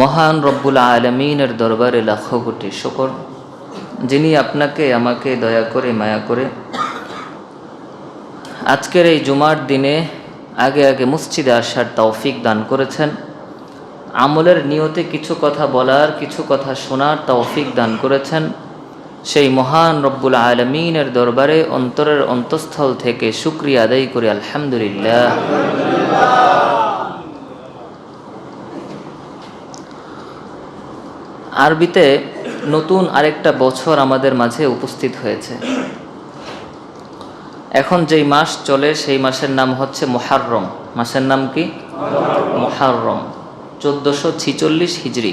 মহান রব্বুল আলমিনের দরবারে লাখো কোটি শুকর, যিনি আপনাকে আমাকে দয়া করে মায়া করে আজকের এই জুমার দিনে আগে আগে মসজিদে আসার তৌফিক দান করেছেন, আমলের নিয়তে কিছু কথা বলার, কিছু কথা শোনার তৌফিক দান করেছেন। সেই মহান রব্বুল আলমিনের দরবারে অন্তরের অন্তঃস্থল থেকে শুকরিয়া আদায় করি, আলহামদুলিল্লাহ। আরবিতে নতুন আরেকটা বছর আমাদের মাঝে উপস্থিত হয়েছে। এখন যেই মাস চলে সেই মাসের নাম হচ্ছে মুহাররম। মাসের নাম কি? মুহাররম, 1446 হিজরি।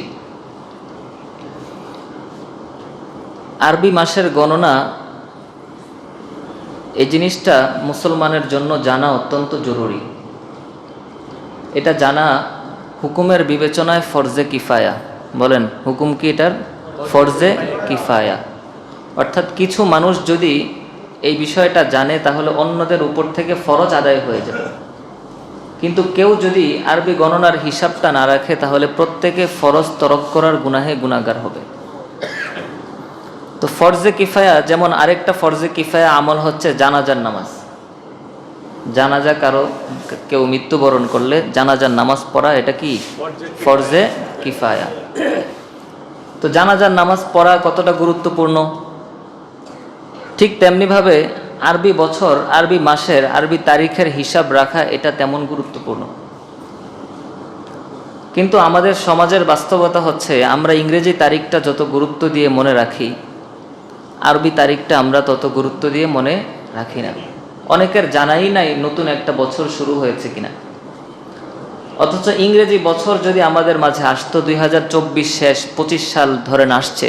আরবি মাসের গণনা, এই জিনিসটা মুসলমানের জন্য জানা অত্যন্ত জরুরি। এটা জানা হুকুমের বিবেচনায় ফরজে কিফায়া। বলেন, হুকুম কি এটার? ফরজে কিফায়া। অর্থাৎ কিছু মানুষ যদি এই বিষয়টা জানে তাহলে অন্যদের উপর থেকে ফরজ আদায় হয়ে যাবে। কিন্তু কেউ যদি আরবি গণনার হিসাবটা না রাখে তাহলে প্রত্যেকে ফরজ তরক করার গুনাহে গুনাহগার হবে। তো ফরজে কিফায়া, যেমন আরেকটা ফরজে কিফায়া আমল হচ্ছে জানাজার নামাজ। জানাজা কেউ মৃত্যুবরণ করলে জানাজার নামাজ পড়া, এটা কি ফরজে কিফায়া। তো জানাজার নামাজ পড়া কতটা গুরুত্বপূর্ণ, ঠিক তেমনিভাবে আরবি বছর, আরবি মাসের, আরবি তারিখের হিসাব রাখা এটা তেমন গুরুত্বপূর্ণ। কিন্তু আমাদের সমাজের বাস্তবতা হচ্ছে আমরা ইংরেজি তারিখটা যত গুরুত্ব দিয়ে মনে রাখি, আরবি তারিখটা আমরা তত গুরুত্ব দিয়ে মনে রাখি না। অনেকের জানাই নাই নতুন একটা বছর শুরু হয়েছে কিনা। অথচ ইংরেজি বছর যদি আমাদের মাঝে আসতো 2024 শেষ, 25 সাল ধরেন আসছে,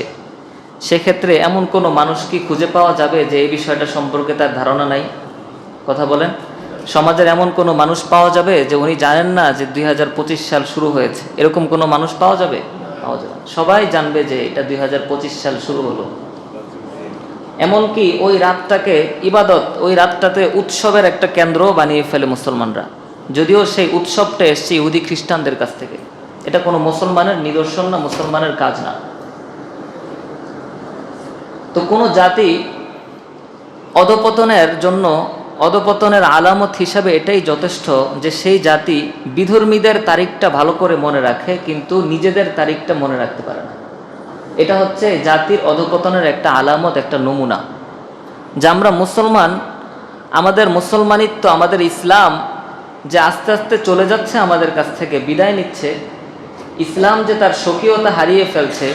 সেক্ষেত্রে এমন কোনো মানুষ কি খুঁজে পাওয়া যাবে যে এই বিষয়টা সম্পর্কে তার ধারণা নাই? কথা বলেন, সমাজের এমন কোনো মানুষ পাওয়া যাবে যে উনি জানেন না যে 2025 সাল শুরু হয়েছে? এরকম কোনো মানুষ পাওয়া যাবে? পাওয়া যাবে। সবাই জানবে যে এটা 2025 সাল শুরু হলো। এমনকি ওই রাতটাকে ইবাদত, ওই রাতটাতে উৎসবের একটা কেন্দ্র বানিয়ে ফেলে মুসলমানরা, যদিও সেই উৎসবটা এসছে ইহুদি খ্রিস্টানদের কাছ থেকে। এটা কোনো মুসলমানের নিদর্শন না, মুসলমানের কাজ না। তো কোনো জাতি অধপতনের আলামত হিসাবে এটাই যথেষ্ট যে সেই জাতি বিধর্মীদের তারিখটা ভালো করে মনে রাখে কিন্তু নিজেদের তারিখটা মনে রাখতে পারে না। এটা হচ্ছে জাতির অধপতনের একটা আলামত, একটা নমুনা। যে আমরা মুসলমান, আমাদের মুসলমানিত্ব, আমাদের ইসলাম যে আস্তে আস্তে চলে যাচ্ছে আমাদের কাছ থেকে, বিদায় নিচ্ছে, ইসলাম যে তার স্বকীয়তা হারিয়ে ফেলছে,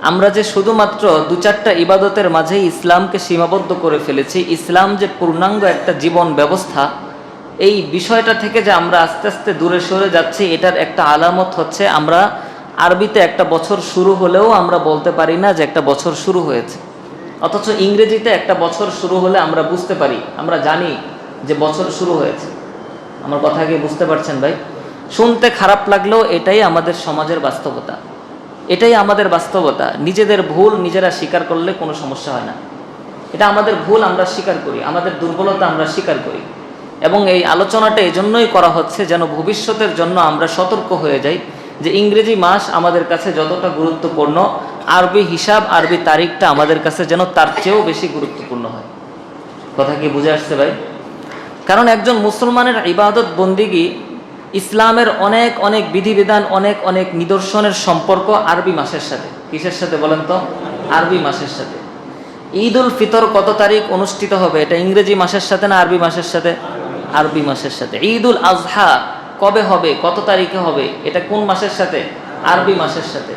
আমরা যে শুধুমাত্র 2-4টা ইবাদতের মাঝেই ইসলামকে সীমাবদ্ধ করে ফেলেছি, ইসলাম যে পূর্ণাঙ্গ একটা জীবন ব্যবস্থা, এই বিষয়টা থেকে যে আমরা আস্তে আস্তে দূরে সরে যাচ্ছি, এটার একটা আলামত হচ্ছে আমরা আরবিতে একটা বছর শুরু হলেও আমরা বলতে পারি না যে একটা বছর শুরু হয়েছে। অথচ ইংরেজিতে একটা বছর শুরু হলে আমরা বুঝতে পারি, আমরা জানি যে বছর শুরু হয়েছে। আমার কথা কি বুঝতে পারছেন ভাই? শুনতে খারাপ লাগলেও এটাই আমাদের সমাজের বাস্তবতা, এটাই আমাদের বাস্তবতা। নিজেদের ভুল নিজেরা স্বীকার করলে কোনো সমস্যা হয় না। এটা আমাদের ভুল, আমরা স্বীকার করি, আমাদের দুর্বলতা আমরা স্বীকার করি। এবং এই আলোচনাটা এজন্যই করা হচ্ছে যেন ভবিষ্যতের জন্য আমরা সতর্ক হয়ে যাই যে ইংরেজি মাস আমাদের কাছে যতটা গুরুত্বপূর্ণ, আরবি হিসাব, আরবি তারিখটা আমাদের কাছে যেন তার চেয়েও বেশি গুরুত্বপূর্ণ হয়। কথা কি বুঝে আসছে ভাই? কারণ একজন মুসলমানের ইবাদত বন্দিগি, ইসলামের অনেক অনেক বিধিবিধান, অনেক অনেক নিদর্শনের সম্পর্ক আরবি মাসের সাথে। কিসের সাথে বলেন তো? আরবি মাসের সাথে। ঈদ উল ফিতর কত তারিখ অনুষ্ঠিত হবে, এটা ইংরেজি মাসের সাথে না আরবি মাসের সাথে? আরবি মাসের সাথে। ঈদ উল আজহা কবে হবে, কত তারিখে হবে, এটা কোন মাসের সাথে? আরবি মাসের সাথে।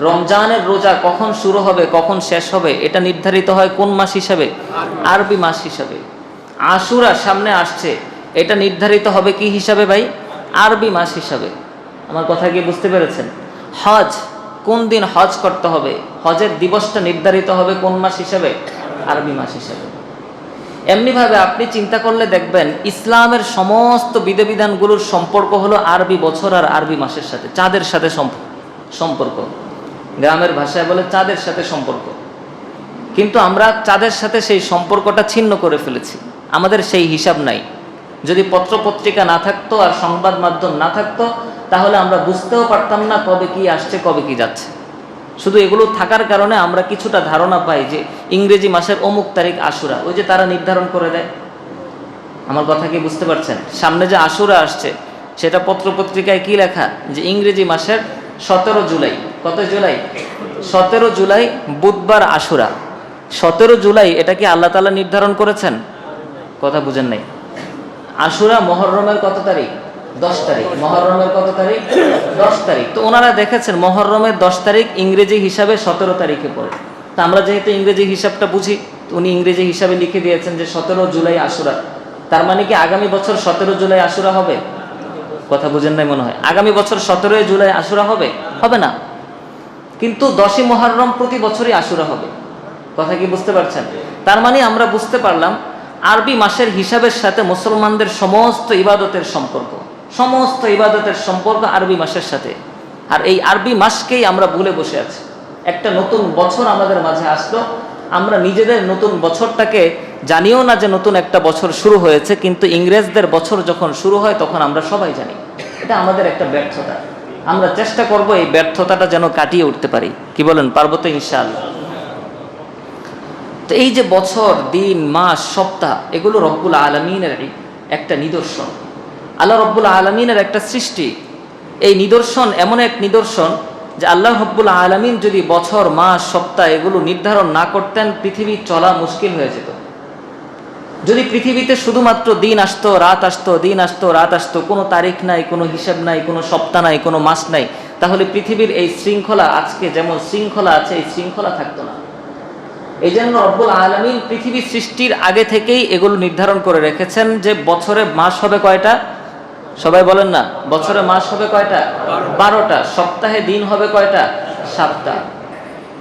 রমজানের রোজা কখন শুরু হবে, কখন শেষ হবে, এটা নির্ধারিত হয় কোন মাস হিসাবে? আরবি মাস হিসাবে। আশুরা সামনে আসছে, এটা নির্ধারিত হবে কি হিসাবে ভাই? আরবি মাস হিসাবে। আমার কথা কি বুঝতে পেরেছেন? হজ, কোন দিন হজ করতে হবে, হজের দিবসটা নির্ধারিত হবে কোন মাস হিসাবে? আরবি মাস হিসাবে। এমনিভাবে আপনি চিন্তা করলে দেখবেন ইসলামের সমস্ত বিধিবিধানগুলোর সম্পর্ক হলো আরবি বছর আর আরবি মাসের সাথে, চাঁদের সাথে সম্পর্ক। গ্রামের ভাষায় বলে চাঁদের সাথে সম্পর্ক। কিন্তু আমরা চাঁদের সাথে সেই সম্পর্কটা ছিন্ন করে ফেলেছি, আমাদের সেই হিসাব নাই। যদি পত্রপত্রিকা না থাকতো আর সংবাদ মাধ্যম না থাকতো, তাহলে আমরা বুঝতেও পারতাম না কবে কি আসছে, কবে কি যাচ্ছে। শুধু এগুলো থাকার কারণে আমরা কিছুটা ধারণা পাই যে ইংরেজি মাসের অমুক তারিখ আশুরা, ওই যে তারা নির্ধারণ করে দেয়। আমার কথা কি বুঝতে পারছেন? সামনে যে আশুরা আসছে সেটা পত্রপত্রিকায় কি লেখা, যে ইংরেজি মাসের 17 জুলাই। কত জুলাই? 17 জুলাই বুধবার আশুরা। 17 জুলাই এটা কি আল্লাহ তাআলা নির্ধারণ করেছেন? কথা বুঝেন নাই। আশুরা মহররমের কত তারিখ? 10 তারিখ। মহররমের কত তারিখ? 10 তারিখ। তো ওনারা দেখেছেন মহররমের 10 তারিখ ইংরেজি হিসাবে 17 তারিখে পড়ে। তা আমরা যেহেতু ইংরেজি হিসাবটা বুঝি, উনি ইংরেজি হিসাবে লিখে দিয়েছেন যে 17 জুলাই আশুরা। তার মানে কি আগামী বছর 17 জুলাই আশুরা হবে? কথা বুঝেন নাই মনে হয়। আগামী বছর 17 জুলাই আশুরা হবে? হবে না। কিন্তু 10ই মুহররম প্রতি বছরই আশুরা হবে। কথা কি বুঝতে পারছেন? তার মানে আমরা বুঝতে পারলাম আরবি মাসের হিসাবের সাথে মুসলমানদের সমস্ত ইবাদতের সম্পর্ক আরবি মাসের সাথে। আর এই আরবি মাসকেই আমরা ভুলে বসে আছি। একটা নতুন বছর আমাদের মাঝে আসলো, আমরা নিজেদের নতুন বছরটাকে জানিও না যে নতুন একটা বছর শুরু হয়েছে, কিন্তু ইংরেজদের বছর যখন শুরু হয় তখন আমরা সবাই জানি। এটা আমাদের একটা ব্যর্থতা। আমরা চেষ্টা করব এই ব্যর্থতাটা যেন কাটিয়ে উঠতে পারি। কি বলেন, পারবো তো ইনশাআল্লাহ? তো এই যে বছর, দিন, মাস, সপ্তাহ, এগুলো রব্বুল আলামিনের একটা নিদর্শন, আল্লাহ রব্বুল আলামিনের একটা সৃষ্টি। এই নিদর্শন এমন এক নিদর্শন যে আল্লাহ রব্বুল আলামিন যদি বছর, মাস, সপ্তাহ এগুলো নির্ধারণ না করতেন, পৃথিবী চলা মুশকিল হয়ে যেত। যদি পৃথিবীতে শুধুমাত্র দিন আসতো, রাত আসতো, দিন আসতো, রাত আসতো, কোনো তারিখ নাই, কোনো হিসাব নাই, কোনো সপ্তাহ নাই, কোনো মাস নাই, তাহলে পৃথিবীর এই শৃঙ্খলা, আজকে যেমন শৃঙ্খলা আছে, এই শৃঙ্খলা থাকতো না। এই জন্য রব্বুল আলামিন পৃথিবী সৃষ্টির আগে থেকেই এগুলো নির্ধারণ করে রেখেছেন যে বছরে মাস হবে কয়টা? সবাই বলেন না, বছরে মাস হবে কয়টা? 12টা। সপ্তাহে দিন হবে কয়টা? 7টা।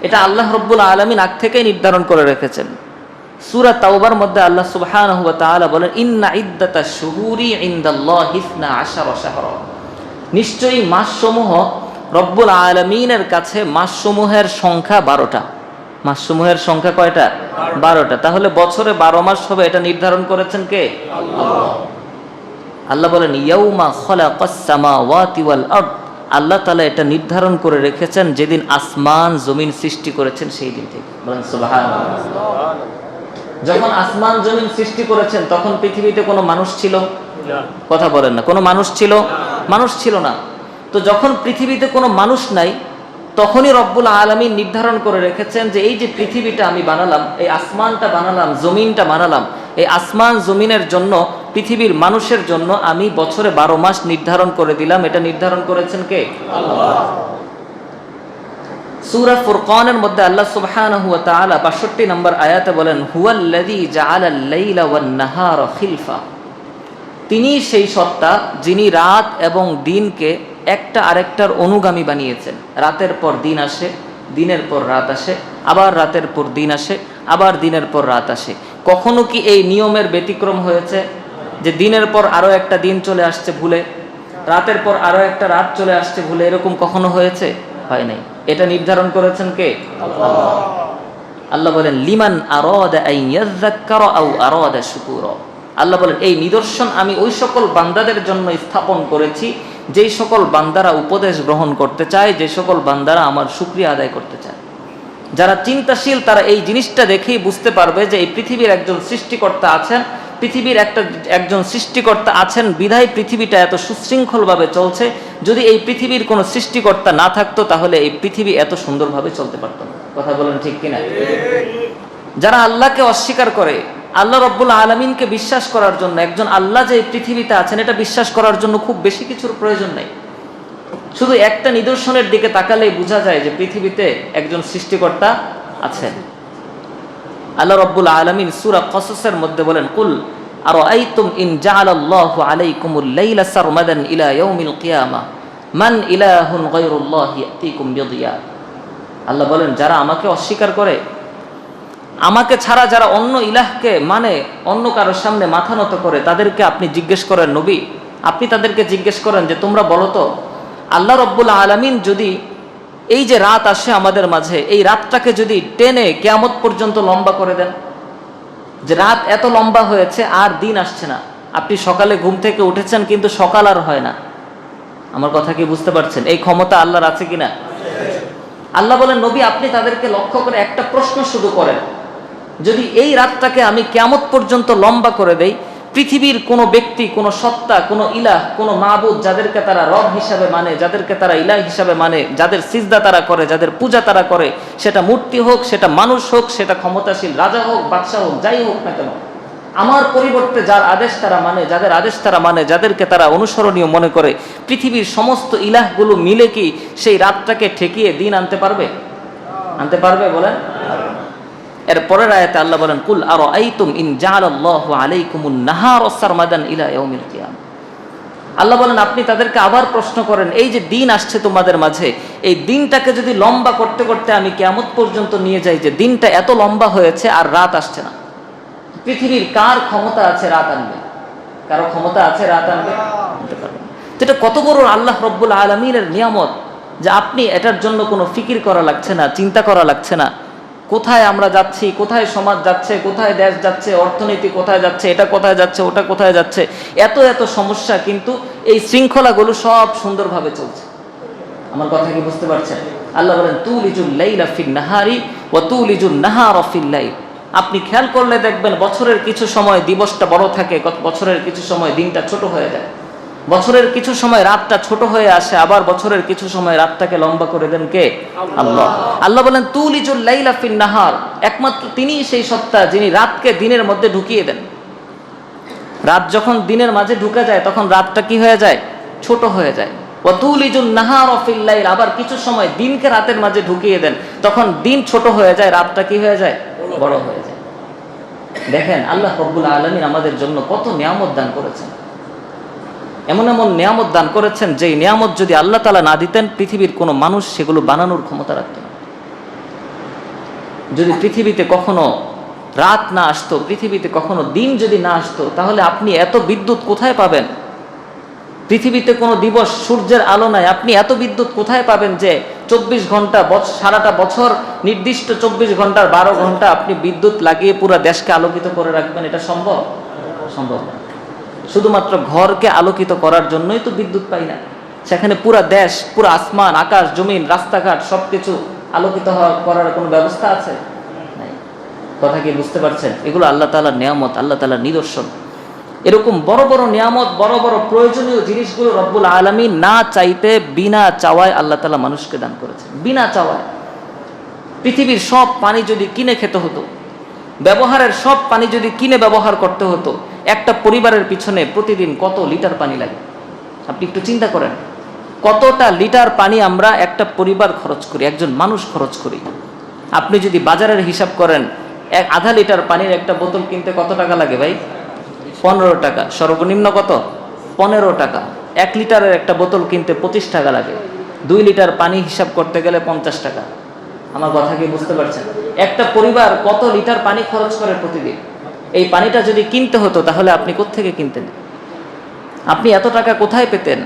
এটা আল্লাহ রব্বুল আলামিন আগ থেকেই নির্ধারণ করে রেখেছেন। সূরা তাওবার মধ্যে আল্লাহ সুবহানাহু ওয়া তাআলা বলেন, ইন্না ইদ্দাতাশ শুহুরি ইনদাল্লাহি 12 শাহরা। নিশ্চয়ই মাসসমূহ রব্বুল আলামিনের কাছে মাসসমূহের সংখ্যা 12টা। মাসসমূহের সংখ্যা কয়টা? 12টা। তাহলে বছরে 12 মাস হবে, এটা নির্ধারণ করেছেন কে? আল্লাহ। আল্লাহ বলেন, ইয়াউমা খালাকাস সামাওয়াতি ওয়াল আরদ। আল্লাহ তাআলা এটা নির্ধারণ করে রেখেছেন যেদিন আসমান জমিন সৃষ্টি করেছেন সেই দিন থেকে। বলেন সুবহানাল্লাহ। যখন আসমান জমিন সৃষ্টি করেছেন তখন পৃথিবীতে কোনো মানুষ ছিল? কথা বলেন না, কোনো মানুষ ছিল? মানুষ ছিল না। তো যখন পৃথিবীতে কোনো মানুষ নাই, তখনই রব্বুল আলামিন নির্ধারণ করে রেখেছেন যে এই যে পৃথিবীটা আমি বানালাম, এই আসমানটা বানালাম, জমিনটা বানালাম, এই আসমান জমিনের জন্য, পৃথিবীর মানুষের জন্য আমি বছরে 12 মাস নির্ধারণ করে দিলাম। এটা নির্ধারণ করেছেন কে? আল্লাহ। সূরা ফুরকানের মধ্যে আল্লাহ সুবহানাহু ওয়া তাআলা ৬২ নম্বর আয়াতে বলেন, হুয়াল্লাযী জাআলাল লাইলা ওয়ান নাহারা খিলফা। তিনি সেই সত্তা যিনি রাত এবং দিনকে একটা আরেকটার অনুগামী বানিয়েছেন। রাতের পর দিন আসে, দিনের পর রাত আসে, আবার রাতের পর দিন আসে, আবার দিনের পর রাত আসে। কখনো কি এই নিয়মের ব্যতিক্রম হয়েছে যে দিনের পর আরো একটা দিন চলে আসছে ভুলে, রাতের পর আরো একটা রাত চলে আসছে ভুলে? এরকম কখনো হয়েছে? হয় নাই। এটা নির্ধারণ করেছেন কে? আল্লাহ। আল্লাহ বলেন, লিমান আরাদা আন ইয়াযাক্কারা আও আরাদা শুকুরা। আল্লাহ বলেন, এই নিদর্শন আমি ওই সকল বান্দাদের জন্য স্থাপন করেছি যেই সকল বান্দারা উপদেশ গ্রহণ করতে চায়, যে সকল বান্দারা আমার শুকরিয়া আদায় করতে চায়। যারা চিন্তাশীল তারা এই জিনিসটা দেখেই বুঝতে পারবে যে এই পৃথিবীর একজন সৃষ্টিকর্তা আছেন, পৃথিবীর একজন সৃষ্টিকর্তা আছেন বিধায় পৃথিবীটা এত সুশৃঙ্খলভাবে চলছে। যদি এই পৃথিবীর কোনো সৃষ্টিকর্তা না থাকতো তাহলে এই পৃথিবী এত সুন্দরভাবে চলতে পারত না। কথা বলেন ঠিক কিনা? যারা আল্লাহকে অস্বীকার করে, আল্লাহ রব্বুল আলামিনকে বিশ্বাস করার জন্য, একজন আল্লাহ যে এই পৃথিবীতে আছেন এটা বিশ্বাস করার জন্য খুব বেশি কিছুর প্রয়োজন নেই। শুধু একটা নিদর্শনের দিকে তাকালেই বোঝা যায় যে পৃথিবীতে একজন সৃষ্টিকর্তা আছেন। আল্লাহ রব্বুল আলামিন সূরা কসসের মধ্যে বলেন, কুল আরাআইতুম ইন জাআলাল্লাহু আলাইকুমুল লাইলা সারমাদান ইলা ইয়াউমিল কিয়ামা মান ইলাহুন গায়রুল্লাহি ইয়াতিকুম বিদিয়া। আল্লাহ বলেন, যারা আমাকে অস্বীকার করে, আমাকে ছাড়া যারা অন্য ইলাহকে মানে, অন্য কারোর সামনে মাথা নত করে, তাদেরকে আপনি জিজ্ঞেস করেন, নবী আপনি তাদেরকে জিজ্ঞেস করেন যে তোমরা বলো তো, আল্লাহ রব্বুল আলামিন যদি এই যে রাত আসে আমাদের মাঝে, এই রাতটাকে যদি টেনে কিয়ামত পর্যন্ত লম্বা করে দেন, যে রাত এত লম্বা হয়েছে আর দিন আসছে না, আপনি সকালে ঘুম থেকে উঠেছেন কিন্তু সকাল আর হয় না। আমার কথা কি বুঝতে পারছেন? এই ক্ষমতা আল্লাহর আছে কিনা? আল্লাহ বলেন, নবী আপনি তাদেরকে লক্ষ্য করে একটা প্রশ্ন শুধু করেন, যদি এই রাতটাকে আমি কিয়ামত পর্যন্ত লম্বা করে দেই, পৃথিবীর কোনো ব্যক্তি, কোনো সত্তা, কোনো ইলাহ, কোনো মাবুদ যাদেরকে তারা রব হিসাবে মানে, যাদেরকে তারা ইলাহ হিসাবে মানে, যাদের সিজদা তারা করে, যাদের পূজা তারা করে, সেটা মূর্তি হোক, সেটা মানুষ হোক, সেটা ক্ষমতাশীল রাজা হোক, বাদশাহ হোক, যাই হোক না কেন, আমার পরিবর্তে যার আদেশ তারা মানে, যাদের আদেশ তারা মানে, যাদেরকে তারা অনুসরণীয় মনে করে, পৃথিবীর সমস্ত ইলাহগুলো মিলে কি সেই রাতটাকে ঠেকিয়ে দিন আনতে পারবে? আনতে পারবে বলেন? এর পরের আয়াতে আল্লাহ বলেন, কুল আরাআইতুম ইন জাআলাল্লাহু আলাইকুমুন নাহারা সারমাদান ইলা ইয়াউমিল কিয়ামা। আল্লাহ বলেন, আপনি তাদেরকে আবার প্রশ্ন করেন, এই যে দিন আসছে তোমাদের মাঝে, এই দিনটাকে যদি লম্বা করতে করতে আমি কিয়ামত পর্যন্ত নিয়ে যাই, যে দিনটা এত লম্বা হয়েছে আর রাত আসছে না, পৃথিবীর কার ক্ষমতা আছে রাত আনবে? কারো ক্ষমতা আছে রাত আনবে? আনতে পারবে না। তো এটা কত বড় আল্লাহ রব্বুল আলামিনের নিয়ামত, যে আপনি এটার জন্য কোনো ফিকির করা লাগছে না, চিন্তা করা লাগছে না, কোথায় আমরা যাচ্ছি, কোথায় সমাজ যাচ্ছে, কোথায় দেশ যাচ্ছে, অর্থনীতি কোথায় যাচ্ছে, এটা কোথায় যাচ্ছে, ওটা কোথায় যাচ্ছে, এত এত সমস্যা, কিন্তু এই শৃঙ্খলাগুলো সব সুন্দরভাবে চলছে। আমার কথা কি বুঝতে পারছেন? আল্লাহ বলেন, তুলিজুল লাইলা ফিন নাহারি ওয়া তুলিজুন নাহারা ফিল লাইল। আপনি খেয়াল করলে দেখবেন, বছরের কিছু সময় দিবসটা বড় থাকে, বছরের কিছু সময় দিনটা ছোট হয়ে যায়, বছরের কিছু সময় রাতটা ছোট হয়ে আসে, আবার বছরের কিছু সময় রাতটাকে লম্বা করে দেন কে? আল্লাহ। আল্লাহ বলেন, তুলিজুল লাইলা ফিন নাহার, একমাত্র তিনিই সেই সত্তা যিনি রাতকে দিনের মধ্যে ঢুকিয়ে দেন। রাত যখন দিনের মাঝে ঢুকে যায়, তখন রাতটা কি হয়ে যায়? ছোট হয়ে যায়। ওয়া তুলিজুন নাহারা ফিল লাইল, আবার কিছু সময় দিনকে রাতের মাঝে ঢুকিয়ে দেন, তখন দিন ছোট হয়ে যায়, রাতটা কি হয়ে যায়? বড় হয়ে যায়। দেখেন আল্লাহ রব্বুল আলামিন আমাদের জন্য কত নিয়ামত দান করেছেন, এমন এমন নিয়ামত দান করেছেন, যেই নিয়ামত যদি আল্লাহ তাআলা না দিতেন, পৃথিবীর কোনো মানুষ সেগুলো বানানোর ক্ষমতা রাখত না। যদি পৃথিবীতে কখনো রাত না আসতো, পৃথিবীতে কখনো দিন যদি না আসতো, তাহলে আপনি এত বিদ্যুৎ কোথায় পাবেন? পৃথিবীতে কোনো দিবস সূর্যের আলো নাই, আপনি এত বিদ্যুৎ কোথায় পাবেন যে 24 ঘন্টা সারাটা বছর নির্দিষ্ট 24 ঘন্টার 12 ঘন্টা আপনি বিদ্যুৎ লাগিয়ে পুরো দেশকে আলোকিত করে রাখবেন? এটা সম্ভব? সম্ভব না। শুধুমাত্র ঘরকে আলোকিত করার জন্যই তো বিদ্যুৎ পাই না, সেখানে পুরা দেশ, পুরা আসমান, আকাশ, জমিন, রাস্তাঘাট সবকিছু আলোকিত করার কোনো ব্যবস্থা আছে? নাই। কথা কি বুঝতে পারছেন? এগুলো আল্লাহ তাআলার নিয়ামত, আল্লাহ তাআলার নিদর্শন। এরকম বড় বড় নিয়ামত, বড় বড় প্রয়োজনীয় জিনিসগুলো রব্বুল আলামিন না চাইতে, বিনা চাওয়ায় আল্লাহ তাআলা মানুষকে দান করেছেন, বিনা চাওয়ায়। পৃথিবীর সব পানি যদি কিনে খেতে হতো, ব্যবহারের সব পানি যদি কিনে ব্যবহার করতে হতো, একটা পরিবারের পিছনে প্রতিদিন কত লিটার পানি লাগে? আপনি একটু চিন্তা করেন, কতটা লিটার পানি আমরা একটা পরিবার খরচ করি, একজন মানুষ খরচ করি। আপনি যদি বাজারের হিসাব করেন, আধা লিটার পানির একটা বোতল কিনতে কত টাকা লাগে ভাই? 15 টাকা, সর্বনিম্ন কত? 15 টাকা। 1 লিটারের একটা বোতল কিনতে 25 টাকা লাগে। 2 লিটার পানি হিসাব করতে গেলে 50 টাকা। আমার কথা কি বুঝতে পারছেন? একটা পরিবার কত লিটার পানি খরচ করে প্রতিদিন? এই পানিটা যদি কিনতে হতো, তাহলে আপনি কোত্থেকে কিনতেন? আপনি এত টাকা কোথায় পেতেন?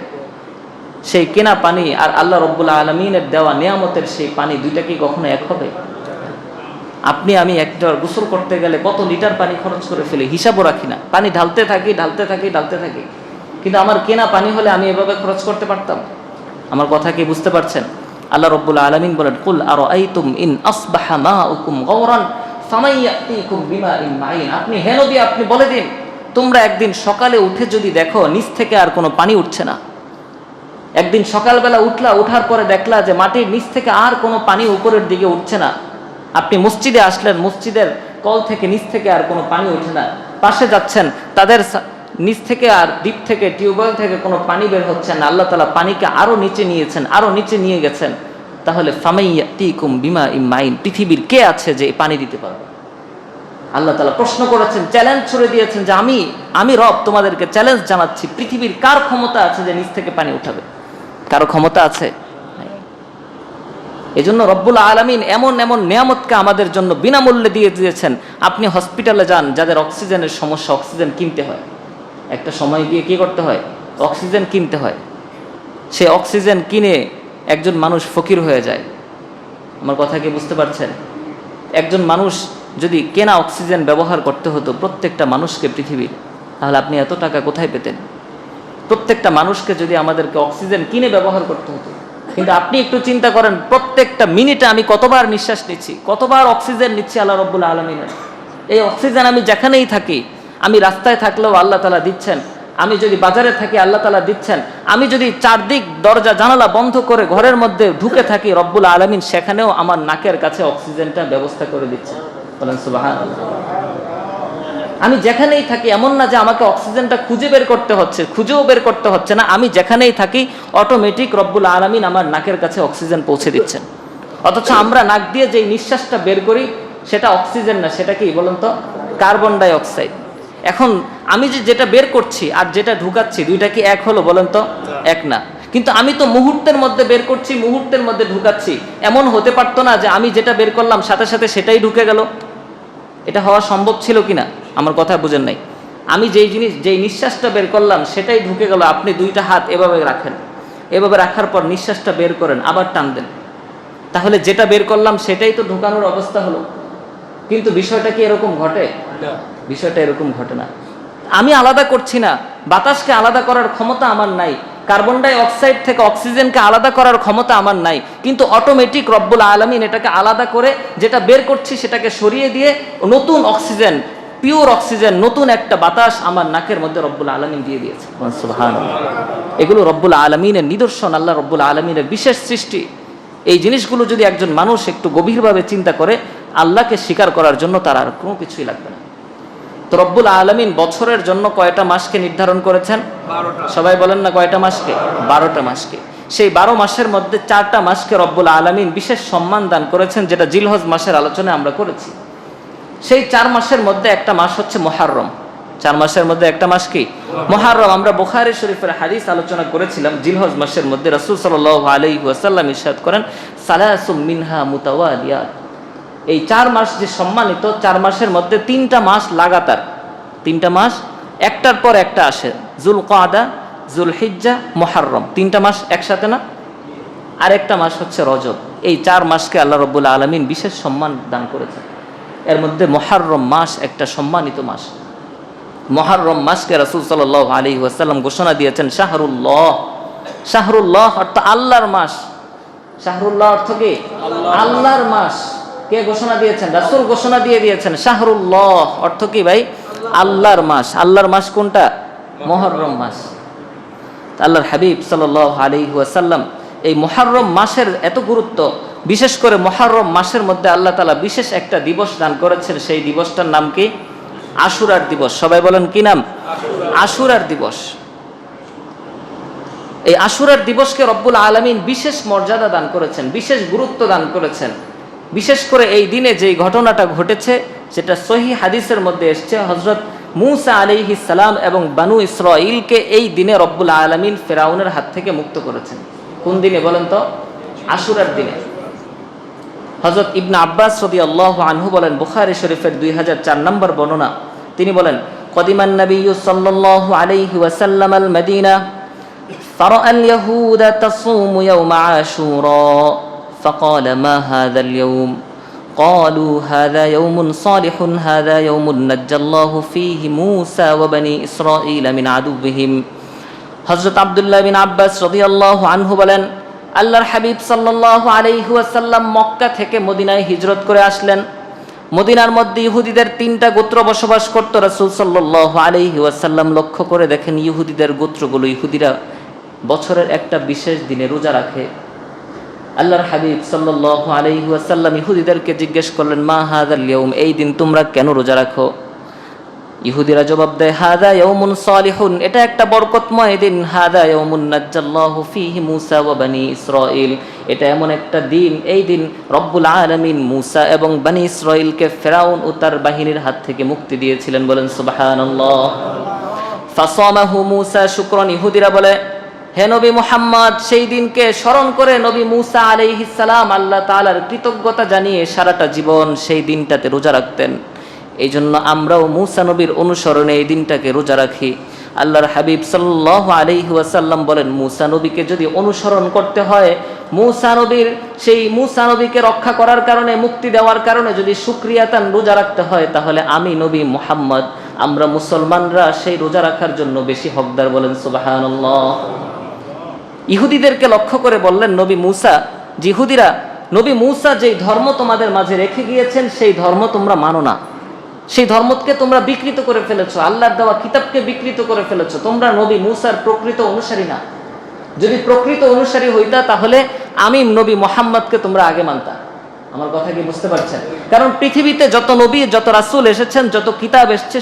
সেই কেনা পানি আর আল্লাহ রব্বুল আলামিনের দেওয়া নিয়ামতের সেই পানি, দুইটা কি কখনো এক হবে? আপনি আমি একটা গোসল করতে গেলে কত লিটার পানি খরচ করে ফেলি, হিসাবও রাখি না, পানি ঢালতে থাকি, কিন্তু আমার কেনা পানি হলে আমি এভাবে খরচ করতে পারতাম? আমার কথা কি বুঝতে পারছেন? আল্লাহ রব্বুল আলামিন বলেন, কুল আরাআইতুম ইন আসবাহা মাউকুম গাওরান ফামান ইয়াতিকুম বিমাইন মাইন। আপনি হে নবী, আপনি বলে দিন, তোমরা একদিন সকালে উঠে যদি দেখো নিচ থেকে আর কোনো পানি উঠছে না, একদিন সকালবেলা উঠার পরে দেখলা যে মাটির নিচ থেকে আর কোনো পানি উপরের দিকে উঠছে না, আপনি মসজিদে আসলেন, মসজিদের কল থেকে নিচ থেকে আর কোনো পানি ওঠে না, পাশে যাচ্ছেন, তাদের নিচ থেকে আর ডিপ থেকে, টিউবওয়েল থেকে কোনো পানি বের হচ্ছে না, আল্লাহ তাআলা পানিকে আরো নিচে নিয়েছেন, আরো নিচে নিয়ে গেছেন, তাহলে ফামাইয়াতিকুম বিমাইন মাইন, পৃথিবীর কে আছে যে পানি দিতে পারবে? আল্লাহ তাআলা প্রশ্ন করেছেন, চ্যালেঞ্জ ছুড়ে দিয়েছেন যে আমি রব তোমাদেরকে চ্যালেঞ্জ জানাচ্ছি, পৃথিবীর কার ক্ষমতা আছে যে নিচ থেকে পানি উঠাবে? কারো ক্ষমতা আছে? এজন্য রব্বুল আলামিন এমন এমন নিয়ামতকে আমাদের জন্য বিনামূল্যে দিয়ে দিয়েছেন। আপনি হসপিটালে যান, যাদের অক্সিজেনের সমস্যা, অক্সিজেন কিনতে হয়, একটা সময় গিয়ে কি করতে হয়? অক্সিজেন কিনতে হয়। সে অক্সিজেন কিনে একজন মানুষ ফকির হয়ে যায়। আমার কথা কি বুঝতে পারছেন? একজন মানুষ যদি কেনা অক্সিজেন ব্যবহার করতে হতো প্রত্যেকটা মানুষকে পৃথিবীর, তাহলে আপনি এত টাকা কোথায় পেতেন? প্রত্যেকটা মানুষকে যদি আমাদেরকে অক্সিজেন কিনে ব্যবহার করতে হতো, কিন্তু আপনি একটু চিন্তা করেন প্রত্যেকটা মিনিটে আমি কতবার নিঃশ্বাস নিচ্ছি, কতবার অক্সিজেন নিচ্ছি আল্লাহ রাব্বুল আলামিনের। এই অক্সিজেন আমি যেখানেই থাকি, আমি রাস্তায় থাকলেও আল্লাহ তাআলা দিচ্ছেন, আমি যদি বাজারে থাকি আল্লাহ তাআলা দিচ্ছেন, আমি যদি চারদিক দরজা জানালা বন্ধ করে ঘরের মধ্যে ঢুকে থাকি, রব্বুল আলামিন সেখানেও আমার নাকের কাছে অক্সিজেনটা ব্যবস্থা করে দিচ্ছেন। বলেন সুবহানাল্লাহ। আমি যেখানেই থাকি, এমন না যে আমাকে অক্সিজেনটা খুঁজে বের করতে হচ্ছে, খুঁজেও বের করতে হচ্ছে না, আমি যেখানেই থাকি অটোমেটিক রব্বুল আলামিন আমার নাকের কাছে অক্সিজেন পৌঁছে দিচ্ছেন। অথচ আমরা নাক দিয়ে যেই নিঃশ্বাসটা বের করি সেটা অক্সিজেন না, সেটা কি বলুন তো? Carbon die oxide. এখন আমি যেটা বের করছি আর যেটা ঢুকাচ্ছি, দুইটা কি এক হলো বলেন তো? এক না। কিন্তু আমি তো মুহূর্তের মধ্যে বের করছি, মুহূর্তের মধ্যে ঢুকাচ্ছি। এমন হতে পারতো না যে আমি যেটা বের করলাম সাথে সাথে সেটাই ঢুকে গেল? এটা হওয়া সম্ভব ছিল কিনা? আমার কথা বুঝেন নাই। আমি যেই নিঃশ্বাসটা বের করলাম সেটাই ঢুকে গেল। আপনি দুইটা হাত এভাবে রাখেন, এভাবে রাখার পর নিঃশ্বাসটা বের করেন, আবার টান দেন, তাহলে যেটা বের করলাম সেটাই তো ঢোকানোর অবস্থা হলো। কিন্তু বিষয়টা কি এরকম ঘটে? বিষয়টা এরকম ঘটে না। আমি আলাদা করছি না, বাতাসকে আলাদা করার ক্ষমতা আমার নাই, কার্বন ডাই অক্সাইড থেকে অক্সিজেনকে আলাদা করার ক্ষমতা আমার নাই, কিন্তু অটোমেটিক রব্বুল আলামিন এটাকে আলাদা করে যেটা বের করছি সেটাকে সরিয়ে দিয়ে নতুন অক্সিজেন, পিওর অক্সিজেন, নতুন একটা বাতাস আমার নাকের মধ্যে রব্বুল আলামিন দিয়ে দিয়েছে। সুবহানাল্লাহ। এগুলো রব্বুল আলামিনের নিদর্শন, আল্লাহ রব্বুল আলামিনের বিশেষ সৃষ্টি। এই জিনিসগুলো যদি একজন মানুষ একটু গভীরভাবে চিন্তা করে, আল্লাহকে স্বীকার করার জন্য তার আর কোনো কিছুই লাগবে না। তো রব্বুল আলামিন বছরের জন্য কয়টা মাসকে নির্ধারণ করেছেন? 12টা। সবাই বলেন না কয়টা মাসকে? 12টা মাসকে। সেই 12 মাসের মধ্যে 4টা মাসকে রব্বুল আলামিন বিশেষ সম্মান দান করেছেন, যেটা জিলহজ মাসের আলোচনায় আমরা করেছি। সেই 4 মাসের মধ্যে একটা মাস হচ্ছে মুহররম। 4 মাসের মধ্যে একটা মাস কি? মুহররম। আমরা বুখারী শরীফের হাদিস আলোচনা করেছিলাম, জিলহজ মাসের মধ্যে রাসূল সাল্লাল্লাহু আলাইহি ওয়াসাল্লাম ইরশাদ করেন, সালাসুম মিনহা মুতাওয়ালিয়াত। এই 4 মাস যে সম্মানিত, 4 মাসের মধ্যে 3টা মাস লাগাতার, 3টা মাস একটার পর একটা আসে, যুলকাদা, যুলহিজ্জা, মুহররম, 3টা মাস একসাথে না? আর একটা মাস হচ্ছে রজব। এই 4 মাসকে আল্লাহ রাব্বুল আলামিন বিশেষ সম্মান দান করেছেন। এর মধ্যে মুহররম মাস একটা সম্মানিত মাস। মুহররম মাসকে রাসূল সাল্লাল্লাহু আলাইহি ওয়াসাল্লাম ঘোষণা দিয়েছেন শাহরুল্লাহ। শাহরুল্লাহ অর্থ আল্লাহর মাস। শাহরুল্লাহ অর্থ কি? আল্লাহর মাস। কে ঘোষণা দিয়েছেন? রাসূল ঘোষণা দিয়ে দিয়েছেন। শাহরুল্লাহ অর্থ কি ভাই? আল্লাহর মাস। আল্লাহর মাস কোনটা? মুহররম মাস। আল্লাহর হাবিব সাল্লাল্লাহু আলাইহি ওয়াসাল্লাম এই মুহররম মাসের এত গুরুত্ব, বিশেষ করে মুহররম মাসের মধ্যে আল্লাহ তাআলা বিশেষ একটা দিবস দান করেছেন। সেই দিবসটার নাম কি? আশুরার দিবস। সবাই বলেন কি নাম? আশুরার দিবস। এই আশুরার দিবসকে রব্বুল আলামিন বিশেষ মর্যাদা দান করেছেন, বিশেষ গুরুত্ব দান করেছেন। বিশেষ করে এই দিনে যেই ঘটনাটা ঘটেছে সেটা সহিহ হাদিসের মধ্যে এসেছে। হযরত মূসা আলাইহিস সালাম এবং বানু ইসরাঈলকে এই দিনে রব্বুল আলামিন ফিরাউনের হাত থেকে মুক্ত করেছেন। কোন দিনে বলেন তো? আশুরার দিনে। হযরত ইবনে আব্বাস রাদিয়াল্লাহু আনহু বলেন, বুখারী শরীফের 2004 নম্বর বর্ণনা, তিনি বলেন, কদিমান নবিয়্যু সাল্লাল্লাহু আলাইহি ওয়াসাল্লাম আল মদিনা ফারাআ আল ইয়াহুদা তাসুমু ইয়াওমা আশুরা فقال ما هذا اليوم قالوا هذا يوم صالح هذا يوم نجى الله فيه موسى وبني إسرائيل من عدوهم। হযরত আব্দুল্লাহ বিন আব্বাস রাদিয়াল্লাহু আনহু বলেন, আল্লাহর হাবিব সাল্লাল্লাহু আলাইহি ওয়াসাল্লাম মক্কা থেকে মদিনায় হিজরত করে আসলেন। মদিনার মধ্যে ইহুদিদের 3টা গোত্র বসবাস করত। রাসূল সাল্লাল্লাহু আলাইহি ওয়াসাল্লাম লক্ষ্য করে দেখেন ইহুদিদের গোত্রগুলো, ইহুদিরা বছরের একটা বিশেষ দিনে রোজা রাখে। আল্লাহর হাবিব সাল্লাল্লাহু আলাইহি ওয়াসাল্লাম ইহুদিদেরকে জিজ্ঞেস করলেন, মা হাযাল ইয়াউম, এই দিন তোমরা কেন রোজা রাখো? ইহুদিরা জবাব দেয়, হাযা ইয়াউমুন সালিহুন, এটা একটা বরকতময় দিন। হাযা ইয়াউমুন নাজ্জাল্লাহু ফীহি মূসা ওয়া বনী ইসরাঈল, এটা এমন একটা দিন, এই দিন রব্বুল আলামিন মূসা এবং বনী ইসরাঈলকে ফিরাউন ও তার বাহিনীর হাত থেকে মুক্তি দিয়েছিলেন। বলেন সুবহানাল্লাহ। ফাসামাহু মূসা শুকরান, ইহুদিরা বলে, হে নবী মুহাম্মদ, সেই দিনকে স্মরণ করে নবী মূসা আলাইহিস সালাম আল্লাহ তাআলার কৃতজ্ঞতা জানিয়ে সারাটা জীবন সেই দিনটাতে রোজা রাখতেন। এই জন্য আমরাও মূসা নবীর অনুসরণে এই দিনটাকে রোজা রাখি। আল্লাহর হাবিব সাল্লাল্লাহু আলাইহি ওয়াসাল্লাম বলেন, মূসা নবীকে যদি অনুসরণ করতে হয়, মূসা নবীকে রক্ষা করার কারণে, মুক্তি দেওয়ার কারণে যদি শুকরিয়াতান রোজা রাখতে হয়, তাহলে আমি নবী মুহাম্মদ আমরা মুসলমানরা সেই রোজা রাখার জন্য বেশি হকদার, বলেন সুবহানাল্লাহ। ইহুদিদেরকে লক্ষ্য করে বললেন নবী মূসা, যে ইহুদিরা, নবী মূসা যেই ধর্ম তোমাদের মাঝে রেখে গিয়েছেন সেই ধর্ম তোমরা মানো না, সেই ধর্মকে তোমরা বিকৃত করে ফেলেছো, আল্লাহর দেওয়া কিতাবকে বিকৃত করে ফেলেছো, তোমরা নবী মূসার প্রকৃত অনুসারী না। যদি প্রকৃত অনুসারী হইতা তাহলে আমি নবী মুহাম্মদকে তোমরা আগে মানতা। আমার কথা কি বুঝতে পারছেন? কারণ পৃথিবীতে যত নবী, যত রাসূল এসেছেন, যত কিতাব এসেছে,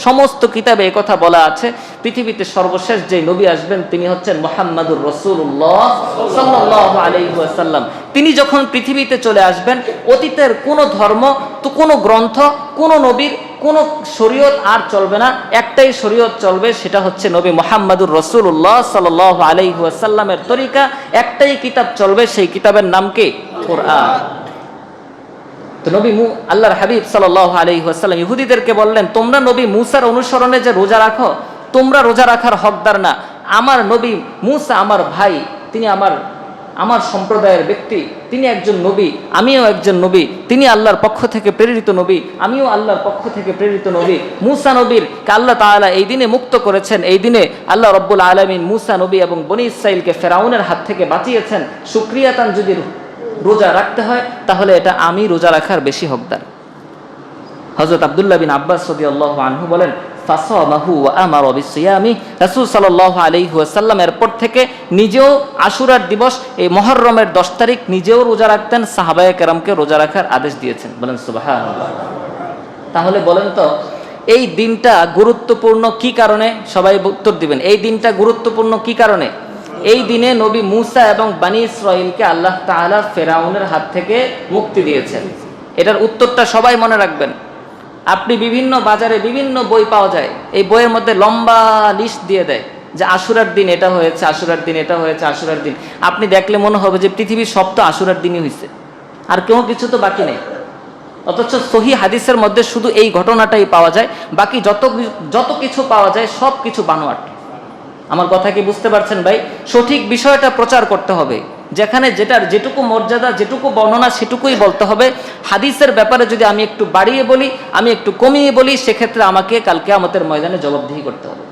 সমস্ত কিতাবে একথা বলা আছে, পৃথিবীতে সর্বশেষ যে নবী আসবেন তিনি হচ্ছেন মুহাম্মাদুর রাসূলুল্লাহ সাল্লাল্লাহু আলাইহি ওয়াসাল্লাম। তিনি যখন পৃথিবীতে চলে আসবেন, অতীতের কোনো ধর্ম, তো কোনো গ্রন্থ, কোনো নবীর কোনো শরীয়ত আর চলবে না, একটাই শরীয়ত চলবে, সেটা হচ্ছে নবী মুহাম্মাদুর রাসূলুল্লাহ সাল্লাল্লাহু আলাইহি ওয়াসাল্লামের তরিকা। একটাই কিতাব চলবে, সেই কিতাবের নাম কি? কোরআন। তো নবী আল্লাহর হাবিব সাল্লাল্লাহু আলাইহি ওয়াসাল্লাম ইহুদিদেরকে বললেন, তোমরা নবী মূসার অনুসরণে যে রোজা রাখো, তোমরা রোজা রাখার হকদার না। আমার নবী মূসা আমার ভাই, তিনি আমার সম্প্রদায়ের ব্যক্তি, তিনি একজন নবী, আমিও একজন নবী, তিনি আল্লাহর পক্ষ থেকে প্রেরিত নবী, আমিও আল্লাহর পক্ষ থেকে প্রেরিত নবী। মূসা নবীর আল্লাহ তাআলা এই দিনে মুক্ত করেছেন, এই দিনে আল্লাহ রব্বুল আলামিন মূসা নবী এবং বনী ইসরাঈলকে ফেরাউনের হাত থেকে বাঁচিয়েছেন। শুকরিয়াতান যদি রোজা রাখতে হয় তাহলে এটা আমি রোজা রাখার বেশি হকদার। হযরত আব্দুল্লাহ বিন আব্বাস রাদিয়াল্লাহু আনহু বলেন, ফাসামাহু ওয়া আমারা বিসিয়ামি। রাসূল সাল্লাল্লাহু আলাইহি ওয়াসাল্লাম এরপর থেকে নিজেও আশুরার দিবস, এই মুহররমের 10 তারিখ নিজেও রোজা রাখতেন, সাহাবায়ে কেরামকে রোজা রাখার আদেশ দিয়েছেন, বলেন সুবহানাল্লাহ। তাহলে বলেন তো এই দিনটা গুরুত্বপূর্ণ কি কারণে? সবাই উত্তর দিবেন। এই দিনটা গুরুত্বপূর্ণ কি কারণে? এই দিনে নবী মূসা এবং বনী ইসরাঈলকে আল্লাহ তাআলা ফেরাউনের হাত থেকে মুক্তি দিয়েছেন। এটার উত্তরটা সবাই মনে রাখবেন। আপনি বিভিন্ন বাজারে বিভিন্ন বই পাওয়া যায়, এই বইয়ের মধ্যে লম্বা লিস্ট দিয়ে দেয় যে আশুরার দিন এটা হয়েছে, আশুরার দিন এটা হয়েছে, আশুরার দিন। আপনি দেখলে মনে হবে যে পৃথিবীর সব তো আশুরার দিনই হয়েছে, আর কেউ কিছু তো বাকি নেই। অথচ সহি হাদিসের মধ্যে শুধু এই ঘটনাটাই পাওয়া যায়, বাকি যত কিছু পাওয়া যায় সব কিছু বানোয়াট। আমার কথা কি বুঝতে পারছেন ভাই? সঠিক বিষয়টা প্রচার করতে হবে, যেখানে যেটার যেটুকু মর্যাদা, যেটুকু বর্ণনা সেটুকুই বলতে হবে। হাদিসের ব্যাপারে যদি আমি একটু বাড়িয়ে বলি, আমি একটু কমিয়ে বলি, সেক্ষেত্রে আমাকে কাল কিয়ামতের ময়দানে জবাবদিহি করতে হবে।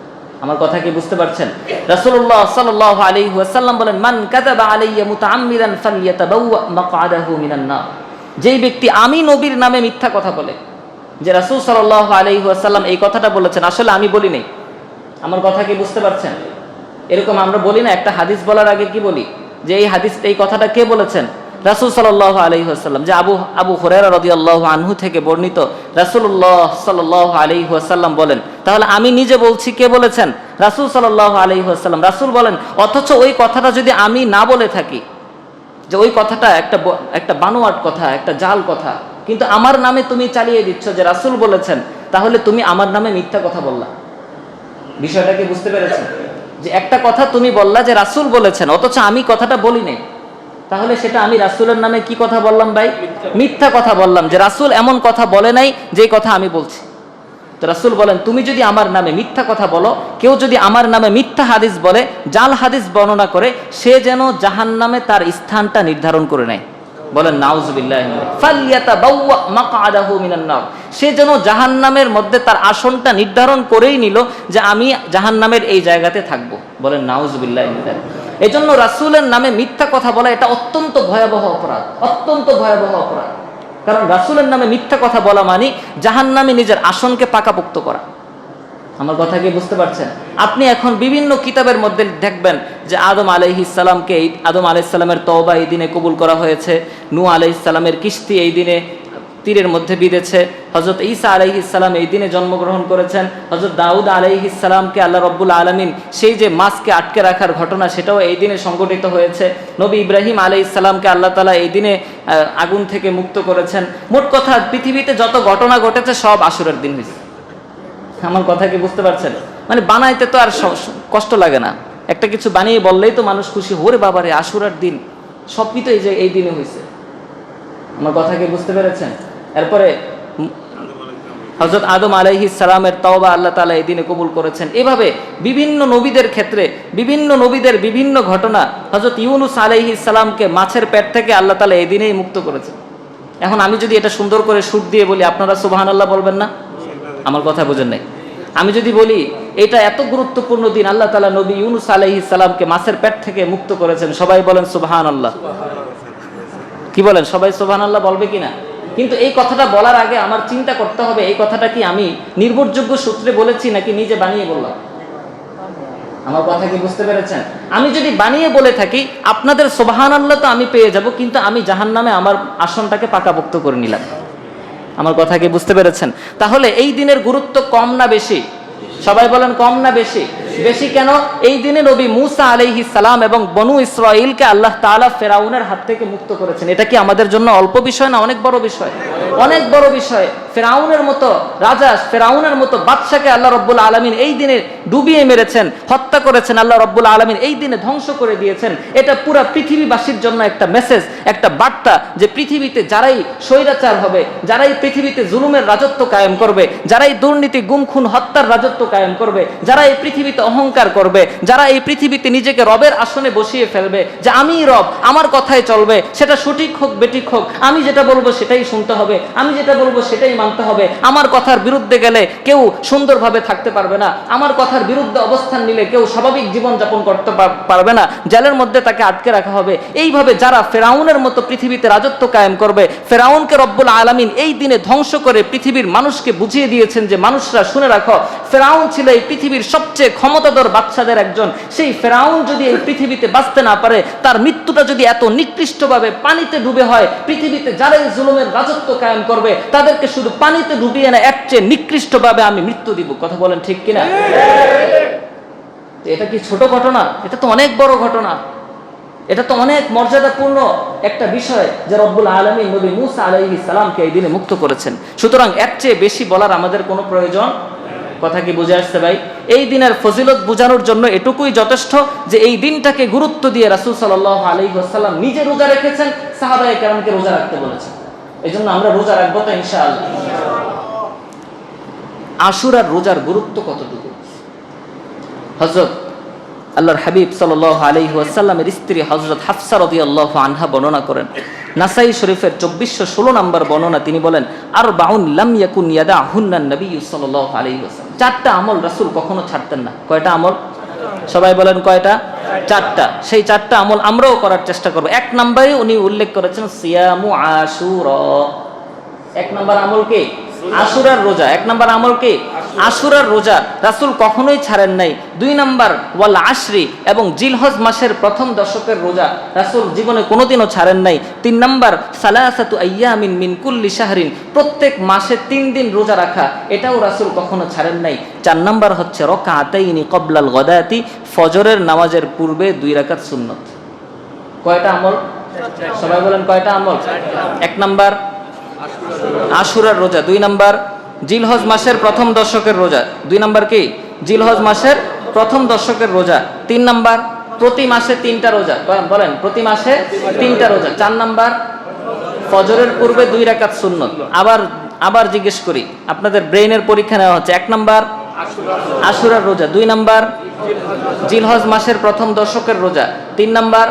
আমার কথা কি বুঝতে পারছেন? রাসূলুল্লাহ সাল্লাল্লাহু আলাইহি ওয়াসাল্লাম বলেন, মান কাযাবা আলাইয়া মুতাআম্মিদান ফালইয়াতাবাওয়া মাকআদাহু মিনান নার। যেই ব্যক্তি আমি নবীর নামে মিথ্যা কথা বলে, যে রাসূল সাল্লাল্লাহু আলাইহি ওয়াসাল্লাম এই কথাটা বলেছেন, আসলে আমি বলি নাই। আমার কথা কি বুঝতে পারছেন? এরকম আমরা বলি না, একটা হাদিস বলার আগে কি বলি যে এই কথাটা কে বলেছেন? রাসূল সাল্লাল্লাহু আলাইহি ওয়াসাল্লাম। যে আবু হুরায়রা রাদিয়াল্লাহু আনহু থেকে বর্ণিত, রাসূলুল্লাহ সাল্লাল্লাহু আলাইহি ওয়াসাল্লাম বলেন, তাহলে আমি নিজে বলছি, কে বলেছেন? রাসূল সাল্লাল্লাহু আলাইহি ওয়াসাল্লাম। রাসূল বলেন, অথচ ওই কথাটা যদি আমি না বলে থাকি, যে ওই কথাটা একটা বানোয়াট কথা, একটা জাল কথা, কিন্তু আমার নামে তুমি চালিয়ে দিচ্ছ যে রাসূল বলেছেন, তাহলে তুমি আমার নামে মিথ্যা কথা বললা। বিষয়টা কি বুঝতে পেরেছেন? যে একটা কথা তুমি বললা যে রাসূল বলেছেন, অথচ আমি কথাটা বলি নাই, তাহলে সেটা আমি রাসূলের নামে কি কথা বললাম ভাই? মিথ্যা কথা বললাম, যে রাসূল এমন কথা বলে নাই যে কথা আমি বলছি। তো রাসূল বলেন, তুমি যদি আমার নামে মিথ্যা কথা বলো, কেউ যদি আমার নামে মিথ্যা হাদিস বলে, জাল হাদিস বর্ণনা করে, সে যেন জাহান্নামে তার স্থানটা নির্ধারণ করে নেয়। বলেন নাউযুবিল্লাহি ফালইয়াতাবাওয়া মাকআদাহু মিনান নার। সে যেন জাহান্নামের মধ্যে তার আসনটা নির্ধারণ করেই নিল যে আমি জাহান্নামের এই জায়গাতে থাকব। বলেন নাউযুবিল্লাহি। এজন্য রাসূলের নামে মিথ্যা কথা বলা এটা অত্যন্ত ভয়াবহ অপরাধ, অত্যন্ত ভয়াবহ অপরাধ। কারণ রাসূলের নামে মিথ্যা কথা বলা মানে জাহান্নামে নিজের আসনকে পাকাপোক্ত করা। আমার কথা কি বুঝতে পারছেন? আপনি এখন বিভিন্ন কিতাবের মধ্যে দেখবেন যে আদম আলাইহিস সালামকে, আদম আলাইহিস সালামের তওবা এই দিনে কবুল করা হয়েছে, নূহ আলাইহিস সালামের কিস্তি এই দিনে তীরের মধ্যে বিঁধেছে, হযরত ঈসা আলাইহিস সালাম এই দিনে জন্মগ্রহণ করেছেন, হযরত দাউদ আলাইহিস সালামকে আল্লাহ রাব্বুল আলামিন সেই যে মাছকে আটকে রাখার ঘটনা সেটাও এই দিনে সংঘটিত হয়েছে, নবী ইব্রাহিম আলাইহিস সালামকে আল্লাহ তাআলা এই দিনে আগুন থেকে মুক্ত করেছেন। মোট কথা পৃথিবীতে যত ঘটনা ঘটেছে সব আশুরার দিন হয়েছে। আমার কথা কি বুঝতে পারছেন? মানে বানাইতে তো আর কষ্ট লাগে না, একটা কিছু বানিয়ে বললেই তো মানুষ খুশি, ওরে বাবারে আশুরার দিন, সব কিছু এই দিনে হয়েছে। আমার কথা কি বুঝতে পেরেছেন? এরপরে হযরত আদম আলাইহিস সালামের তওবা আল্লাহ তাআলা এই দিনে কবুল করেছেন। এভাবে বিভিন্ন নবীদের ক্ষেত্রে বিভিন্ন নবীদের বিভিন্ন ঘটনা, হযরত ইউনূস আলাইহিস সালামকে মাছের পেট থেকে আল্লাহ তাআলা এই দিনেই মুক্ত করেছেন। এখন আমি যদি এটা সুন্দর করে সুর দিয়ে বলি, আপনারা সুবহানাল্লাহ বলবেন না? আমার কথা বুঝেন নাই? আমি যদি বলি এটা এত গুরুত্বপূর্ণ দিন, আল্লাহ তাআলা নবী ইউনূস আলাইহিস সালামকে মাছের পেট থেকে মুক্ত করেছেন, সবাই বলেন সুবহানাল্লাহ। কি বলেন, সবাই সুবহানাল্লাহ বলবে কিনা? কিন্তু এই কথাটা বলার আগে আমার চিন্তা করতে হবে, এই কথাটা কি আমি নির্ভরযোগ্য সূত্রে বলেছি নাকি নিজে বানিয়ে বললাম? আমার কথা কি বুঝতে পেরেছেন? আমি যদি বানিয়ে বলে থাকি, আপনাদের সুবহানাল্লাহ তো আমি পেয়ে যাব, কিন্তু আমি জাহান্নামে আমার আসনটাকে পাকাপোক্ত করে নিলাম। আমার কথা কি বুঝতে পেরেছেন? তাহলে এই দিনের গুরুত্ব কম না বেশি? সবাই বলেন কম না বেশি? বেশি কেন? এই দিনে নবী মূসা আলাইহিস সালাম এবং বনু ইসরাঈলকে আল্লাহ তাআলা ফেরাউনের হাত থেকে মুক্ত করেছেন। এটা কি আমাদের জন্য অল্প বিষয় না অনেক বড় বিষয়? অনেক বড় বিষয়। ফেরাউনের মতো রাজা, ফেরাউনের মতো বাদশাকে আল্লাহ রাব্বুল আলামিন এই দিনে ডুবিয়ে মেরেছেন, হত্যা করেছেন। আল্লাহ রাব্বুল আলামিন এই দিনে ধ্বংস করে দিয়েছেন। এটা পুরো পৃথিবীবাসীর জন্য একটা মেসেজ, একটা বার্তা, যে পৃথিবীতে যারাই স্বৈরাচার হবে, যারাই পৃথিবীতে জুলুমের রাজত্ব কায়েম করবে, যারাই দুর্নীতি, গুম, খুন, হত্যার রাজত্ব কায়েম করবে, যারা এই পৃথিবীতে অহংকার করবে, যারা এই পৃথিবীতে নিজেকে রবের আসনে বসিয়ে ফেলবে, যে আমিই রব, আমার কথাই চলবে, সেটা সঠিক হোক বেঠিক হোক, আমি যেটা বলবো সেটাই শুনতে হবে, আমি যেটা বলবো সেটাই মানতে হবে, আমার কথার বিরুদ্ধে গেলে কেউ সুন্দরভাবে থাকতে পারবে না, আমার কথার বিরুদ্ধে অবস্থান নিলে কেউ স্বাভাবিক জীবনযাপন করতে পারবে না, জেলের মধ্যে তাকে আটকে রাখা হবে। এইভাবে যারা ফেরাউনের মতো পৃথিবীতে রাজত্ব কায়েম করবে, ফেরাউনকে রব্বুল আলামিন এই দিনে ধ্বংস করে পৃথিবীর মানুষকে বুঝিয়ে দিয়েছেন যে মানুষরা শুনে রাখো, ফেরাউন ছিল এই পৃথিবীর সবচেয়ে ক্ষমতাধর বাদশাদের একজন। সেই ফেরাউন যদি এই পৃথিবীতে বাঁচতে না পারে, তার মৃত্যুটা যদি এত নিকৃষ্টভাবে পানিতে ডুবে হয়, পৃথিবীতে যারাই জুলুমের রাজত্ব কায়েম করবে তাদেরকে শুধু পানিতে ডুবিয়ে না, এর চেয়ে নিকৃষ্টভাবে আমি মৃত্যু দিব। কথা বলেন ঠিক কিনা? এটা কি ছোট ঘটনা? এটা তো অনেক বড় ঘটনা, এটা তো অনেক মর্যাদাপূর্ণ একটা বিষয় যে রব্বুল আলামিন নবী মূসা আলাইহিস সালামকে এই দিনে মুক্ত করেছেন। সুতরাং এর চেয়ে বেশি বলার আমাদের কোনো প্রয়োজন। কথা কি বুঝে আসছে ভাই? এই দিনের ফজিলত বোঝানোর জন্য এটুকুই যথেষ্ট যে এই দিনটাকে গুরুত্ব দিয়ে রাসূল সাল্লাল্লাহু আলাইহি ওয়াসাল্লাম নিজে রোজা রেখেছেন, সাহাবায়ে কেরামকে রোজা রাখতে বলেছেন। এজন্য আমরা রোজা রাখবো তো ইনশাআল্লাহ। আশুরার রোজার গুরুত্ব কতটুকু? হযরত আল্লাহর হাবিব সাল্লাল্লাহু আলাইহি ওয়াসাল্লামের স্ত্রী হযরত হাফসা রাদিয়াল্লাহু আনহা বর্ণনা করেন, নাসাই শরীফের 2416 নম্বর বর্ণনা, তিনি বলেন, আরবাউন লাম ইয়াকুন ইয়াদাহুন্নান নবী সাল্লাল্লাহু আলাইহি ওয়াসাল্লাম। চারটা আমল রাসূল কখনো ছাড়তেন না। কয়টা আমল? সবাই বলেন কয়টা? চারটা। সেই চারটা আমল আমরাও করার চেষ্টা করব। এক নম্বরে উনি উল্লেখ করেছেন সিয়ামু আশুরা। এক নম্বর আমল কি? আশুরার রোজা। এক নম্বর আমল কি? আশুরার রোজা রাসূল কখনোই ছাড়েন নাই। দুই নম্বর ওয়াল আশরি, এবং জিলহজ মাসের প্রথম দশকের রোজা রাসূল জীবনে কোনোদিনও ছাড়েন নাই। তিন নম্বর সালাসাতু আইয়ামিন মিন কুল্লি শাহরিন, প্রত্যেক মাসে 3 দিন রোজা রাখা, এটাও রাসূল কখনো ছাড়েন নাই। 4 নম্বর হচ্ছে রাকাতাইনি ক্বাবলাল গাদাতি, ফজরের নামাজের পূর্বে 2 রাকাত সুন্নাত। কয়টা আমল? সবাই বলেন কয়টা আমল? এক নম্বর আশুরার রোজা, 2 নম্বর জিলহজ মাসের প্রথম দশকের রোজা, 2 নম্বর কি? জিলহজ মাসের প্রথম দশকের রোজা। 3 নম্বর প্রতি মাসে 3টা রোজা। বলেন প্রতি মাসে 3টা রোজা। 4 নম্বর ফজরের পূর্বে 2 রাকাত সুন্নত। আবার জিজ্ঞেস করি, আপনাদের ব্রেইনের পরীক্ষা নেওয়া হচ্ছে। 1 নম্বর আশুরার রোজা, 2 নম্বর জিলহজ মাসের প্রথম দশকের রোজা, 3 নম্বর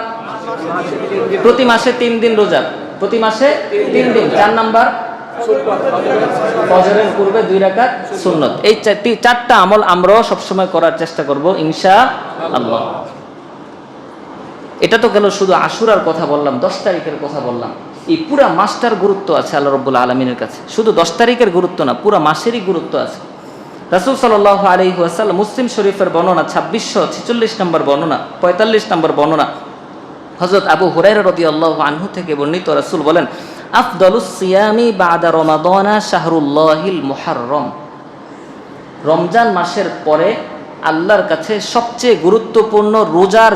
প্রতি মাসে 3 দিন রোজা, প্রতি মাসে 3 দিন, 4 নম্বর ফজরের পূর্বে 2 রাকাত সুন্নত। এই চারটা আমল আমরাও সবসময় করার চেষ্টা করব ইনশাআল্লাহ। এটা তো গেল শুধু আশুরার কথা বললাম, 10 তারিখের কথা বললাম। এই পুরা মাসটার গুরুত্ব আছে আল্লাহ রাব্বুল আলামিনের কাছে। শুধু 10 তারিখের গুরুত্ব না, পুরা মাসেরই গুরুত্ব আছে। রাসূল সাল্লাল্লাহু আলাইহি ওয়াসাল্লাম মুসলিম শরীফের বর্ণনা 2646 নম্বর বর্ণনা, 45 নম্বর বর্ণনা, হযরত আবু হুরায়রা রাদিয়াল্লাহু আনহু থেকে বর্ণিত, রাসূল বলেন, আফদালুস সিয়ামি বাদা রমাদানা শাহরুল্লাহিল মুহাররম। রমজান মাসের পরে আল্লাহর কাছে সবচেয়ে গুরুত্বপূর্ণ রোজার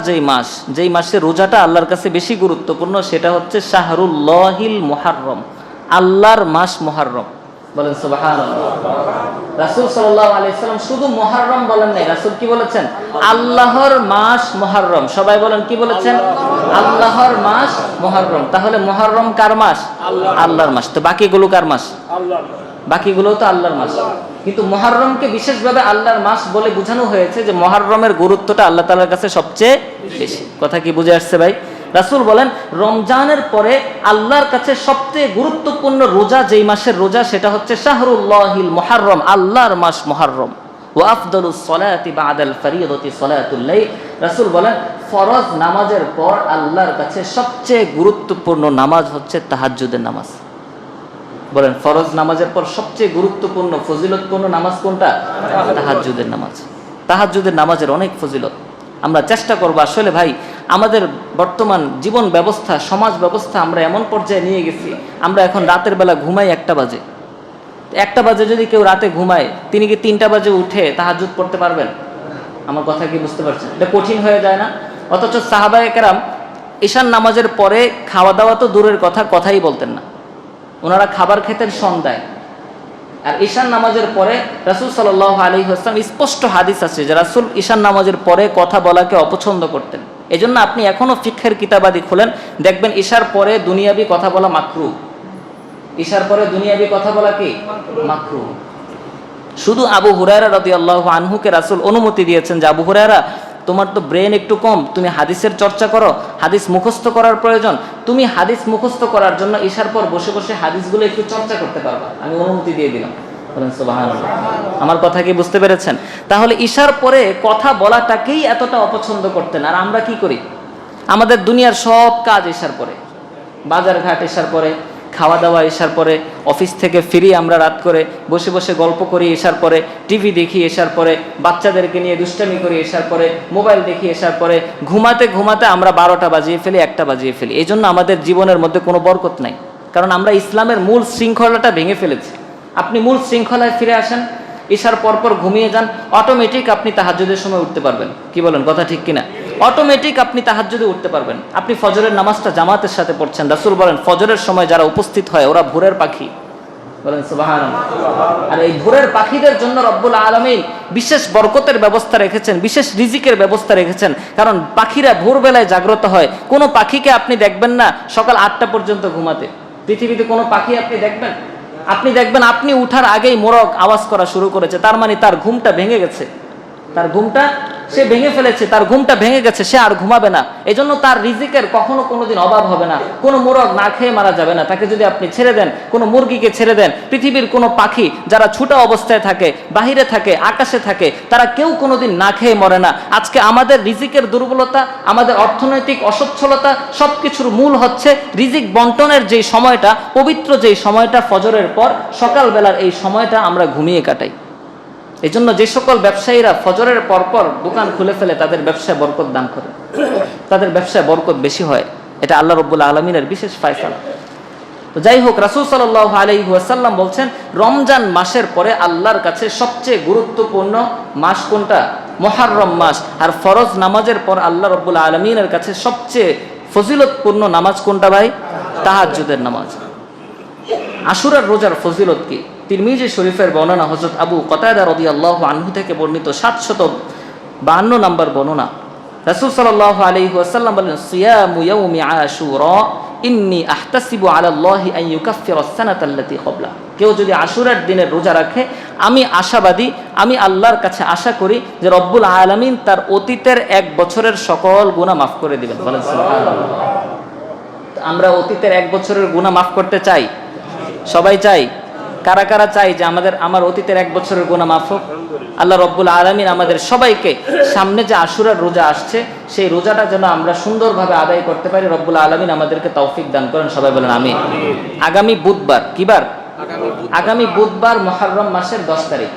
যেই মাসে রোজাটা আল্লাহর কাছে বেশি গুরুত্বপূর্ণ, সেটা হচ্ছে শাহরুল্লাহিল মুহাররম, আল্লাহর মাস মুহাররম। বলেন সুবহানাল্লাহ। রাসূল সাল্লাল্লাহু আলাইহি সাল্লাম শুধু মুহাররম বলেন নাই, রাসূল কি বলেছেন? আল্লাহর মাস মুহাররম। সবাই বলেন কি বলেছেন? আল্লাহর মাস মুহাররম। তাহলে মুহাররম কার মাস? আল্লাহর মাস। তো বাকিগুলো কার মাস? আল্লাহর মাস। বাকিগুলো তো আল্লাহর মাস, কিন্তু মুহাররমকে বিশেষভাবে আল্লাহর মাস বলে বোঝানো হয়েছে যে মুহাররমের গুরুত্বটা আল্লাহ তাআলার কাছে সবচেয়ে বেশি। কথা কি বুঝে আসছে ভাই? রাসূল বলেন রমজানের পরে আল্লাহর কাছে সবচেয়ে গুরুত্বপূর্ণ রোজা যেই মাসের রোজা সেটা হচ্ছে শাহরুল্লাহিল মুহাররম, আল্লাহর মাস মুহাররম। ওয়া আফদালুস সালাতি বাদাল ফরিয়দাতি সালাতুল লাইল, রাসূল বলেন ফরজ নামাজের পর আল্লাহর কাছে সবচেয়ে গুরুত্বপূর্ণ নামাজ হচ্ছে তাহাজ্জুদের নামাজ। বলেন ফরজ নামাজের পর সবচেয়ে গুরুত্বপূর্ণ ফজিলতপূর্ণ নামাজ কোনটা? তাহাজ্জুদের নামাজ। তাহাজ্জুদের নামাজের অনেক ফজিলত। আমরা চেষ্টা করব আসলে ভাই, আমাদের বর্তমান জীবন ব্যবস্থা, সমাজ ব্যবস্থা আমরা এমন পর্যায়ে নিয়ে গেছি, আমরা এখন রাতের বেলা ঘুমাই 1টা বাজে। 1টা বাজে যদি কেউ রাতে ঘুমায়, তিনি কি 3টা বাজে উঠে তাহাজ্জুদ পড়তে পারবেন? আমার কথা কি বুঝতে পারছেন? এটা কঠিন হয়ে যায় না? অথচ সাহাবায়ে কেরাম ঈশান নামাজের পরে খাওয়া দাওয়া তো দূরের কথা, কথাই বলতেন না। ওনারা খাবার খেতেন সন্ধ্যায়। আর ঈশান নামাজের পরে রাসূল সাল্লাল্লাহু আলাইহি ওয়াসাল্লাম, স্পষ্ট হাদিস আছে যে রাসূল ঈশান নামাজের পরে কথা বলাকে অপছন্দ করতেন। এজন্য আপনি এখনো ফিকহের কিতাবাদি খোলেন, দেখবেন ঈশার পরে দুনিয়াবি কথা বলা মাকরুহ। ঈশার পরে দুনিয়াবি কথা বলা কি মাকরুহ। শুধু আবু হুরায়রা রাদিয়াল্লাহু আনহুকে রাসূল অনুমতি দিয়েছেন যে আবু হুরায়রা, তোমার তো ব্রেন একটু কম, তুমি হাদিসের চর্চা করো, হাদিস মুখস্থ করার প্রয়োজন, তুমি হাদিস মুখস্থ করার জন্য ঈশার পর বসে বসে হাদিসগুলো একটু চর্চা করতে পারবা, আমি অনুমতি দিয়ে দিলাম। বলেন সুবহানাল্লাহ। আমার কথা কি বুঝতে পেরেছেন? তাহলে ঈশার পরে কথা বলাটাকেই এতটা অপছন্দ করতেন। আর আমরা কি করি? আমাদের দুনিয়ার সব কাজ ঈশার পরে, বাজার ঘাট ঈশার পরে, খাওয়া দাওয়া ঈশার পরে, অফিস থেকে ফিরি আমরা রাত করে, বসে বসে গল্প করি ঈশার পরে, টিভি দেখি ঈশার পরে, বাচ্চাদেরকে নিয়ে দুষ্টামি করি ঈশার পরে, মোবাইল দেখি ঈশার পরে, ঘুমাতে ঘুমাতে আমরা 12টা বাজিয়ে ফেলি, 1টা বাজিয়ে ফেলি। এই জন্য আমাদের জীবনের মধ্যে কোনো বরকত নাই, কারণ আমরা ইসলামের মূল শৃঙ্খলাটা ভেঙে ফেলেছি। আপনি মূল শৃঙ্খলায় ফিরে আসেন, ঈশার পরপর ঘুমিয়ে যান, অটোমেটিক আপনি তাহাজ্জুদের সময় উঠতে পারবেন। কি বলেন, কথা ঠিক কিনা? অটোমেটিক আপনি তাহাজ্জুদে উঠতে পারবেন। আপনি ফজরের নামাজটা জামাতের সাথে পড়ছেন, রাসূল বলেন ফজরের সময় যারা উপস্থিত হয় ওরা ভোরের পাখি। বলেন সুবহানাল্লাহ। আর এই ভোরের পাখিদের জন্য রব্বুল আলামিন বিশেষ বরকতের ব্যবস্থা রেখেছেন, বিশেষ রিজিকের ব্যবস্থা রেখেছেন, কারণ পাখিরা ভোরবেলায় জাগ্রত হয়। কোনো পাখিকে আপনি দেখবেন না সকাল 8টা পর্যন্ত ঘুমাতে। পৃথিবীতে কোনো পাখি আপনি দেখবেন? আপনি দেখবেন আপনি উঠার আগেই মোরগ আওয়াজ করা শুরু করেছে, তার মানে তার ঘুমটা ভেঙে গেছে, তার ঘুমটা সে ভেঙে ফেলেছে, তার ঘুমটা ভেঙে গেছে, সে আর ঘুমাবে না। এজন্য তার রিজিকের কখনো কোনোদিন অভাব হবে না। কোনো মোরগ না খেয়ে মারা যাবে না, তাকে যদি আপনি ছেড়ে দেন, কোনো মুরগিকে ছেড়ে দেন, পৃথিবীর কোনো পাখি যারা ছুটা অবস্থায় থাকে, বাহিরে থাকে, আকাশে থাকে, তারা কেউ কোনোদিন না খেয়ে মরে না। আজকে আমাদের রিজিকের দুর্বলতা, আমাদের অর্থনৈতিক অসচ্ছলতা, সব কিছুর মূল হচ্ছে রিজিক বন্টনের যেই সময়টা, পবিত্র যেই সময়টা ফজরের পর সকালবেলার এই সময়টা আমরা ঘুমিয়ে কাটাই। এই জন্য যে সকল ব্যবসায়ীরা ফজরের পরপর দোকান খুলে ফেলে তাদের ব্যবসায় বরকত দান করে, তাদের ব্যবসায় বরকত বেশি হয়। এটা আল্লাহ রাব্বুল আলামিনের বিশেষ ফয়সালা। তো যাই হোক, রাসূল সাল্লাল্লাহু আলাইহি ওয়াসাল্লাম বলছেন রমজান মাসের পরে আল্লাহর কাছে সবচেয়ে গুরুত্বপূর্ণ মাস কোনটা? মুহররম মাস। আর ফরজ নামাজের পর আল্লাহ রাব্বুল আলামিনের কাছে সবচেয়ে ফজিলতপূর্ণ নামাজ কোনটা ভাই? তাহাজ্জুদের নামাজ। আশুরার রোজার ফজিলত কি? তিরমিজি শরীফের বর্ণনা, হযরত আবু কতাদা রাদিয়াল্লাহু আনহু থেকে বর্ণিত 752 নম্বর বর্ণনা। রাসূল সাল্লাল্লাহু আলাইহি ওয়াসাল্লাম বলেন, সিয়ামু ইয়াউমি আশুরা ইন্নী আহতাসিবু আলাল্লাহি আন ইউকাফফিরা আস-সানাতা আল্লাতী ক্বাবলা। কেউ যদি আশুরার দিনের রোজা রাখে, আমি আশাবাদী, আমি আল্লাহর কাছে আশা করি যে রব্বুল আলামিন তার অতীতের 1 বছরের সকল গুনাহ মাফ করে দিবেন। বলেন সুবহানাল্লাহ। আমরা অতীতের 1 বছরের গুনাহ মাফ করতে চাই? সবাই চাই? কারা কারা চাই যে আমার অতীতের 1 বছরের গুনাহ মাফ হোক? আল্লাহ রব্বুল আলামিন আমাদের সবাইকে সামনে যে আশুরার রোজা আসছে সেই রোজাটা যেন আমরা সুন্দরভাবে আদায় করতে পারি, রব্বুল আলামিন আমাদেরকে তৌফিক দান করেন। সবাই বলেন আমিন। আগামী বুধবার, কি বার? আগামী বুধবার মুহররম মাসের 10 তারিখ।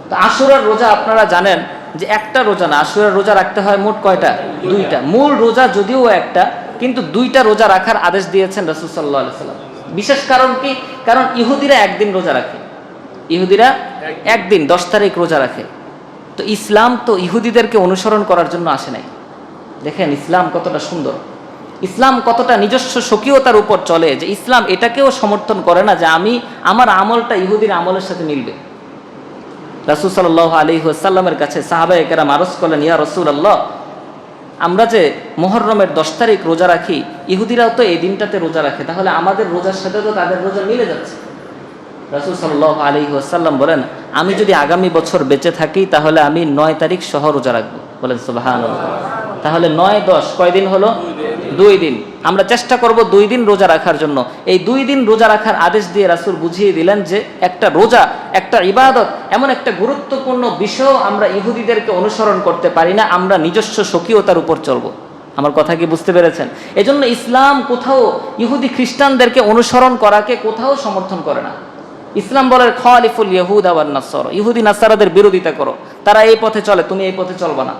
তো আশুরার রোজা আপনারা জানেন যে একটা রোজা না, আশুরার রোজা রাখতে হয় মোট কয়টা? 2টা। মূল রোজা যদিও একটা, কিন্তু 2টা রোজা রাখার আদেশ দিয়েছেন রাসূল সাল্লাল্লাহু আলাইহি ওয়াসাল্লাম। বিশেষ কারণ কি? কারণ ইহুদিরা 1 দিন রোজা রাখে, ইহুদিরা 1 দিন 10 তারিখ রোজা রাখে। তো ইসলাম তো ইহুদিদেরকে অনুসরণ করার জন্য আসে নাই। দেখেন ইসলাম কতটা সুন্দর, ইসলাম কতটা নিজস্ব স্বকীয়তার উপর চলে, যে ইসলাম এটাকেও সমর্থন করে না যে আমার আমলটা ইহুদির আমলের সাথে মিলবে। রাসূল সাল্লাল্লাহু আলাইহি ওয়াসাল্লামের কাছে সাহাবায়ে কেরাম আরজ করলেন, ইয়া রাসূলুল্লাহ, আমরা যে মুহররমের 10 তারিখ রোজা রাখি, ইহুদিরাও তো এই দিনটাতে রোজা রাখে, তাহলে আমাদের রোজার সাথে তো তাদের রোজা মিলে যাচ্ছে। রাসূল সাল্লাল্লাহু আলাইহি ওয়াসাল্লাম বলেন, আমি যদি আগামী বছর বেঁচে থাকি তাহলে আমি 9 তারিখ সহ রোজা রাখবো। বলেন সুবহানাল্লাহ। তাহলে 9, 10 কয়দিন হলো? 2 দিন। আমরা চেষ্টা করব 2 দিন রোজা রাখার জন্য। এই 2 দিন রোজা রাখার আদেশ দিয়ে রাসূল বুঝিয়ে দিলেন যে একটা রোজা, একটা ইবাদত, এমন একটা গুরুত্বপূর্ণ বিষয় আমরা ইহুদিদেরকে অনুসরণ করতে পারি না, আমরা নিজস্ব স্বকীয়তার উপর চলবো। আমার কথা কি বুঝতে পেরেছেন? এজন্য ইসলাম কোথাও ইহুদি খ্রিস্টানদেরকে অনুসরণ করাকে কোথাও সমর্থন করে না। ইসলাম বলে খালিফুল ইয়াহুদা ওয়ান নাসারা, ইহুদি নাসারাদের বিরোধিতা করো। তারা এই পথে চলে, তুমি এই পথে চলবা না।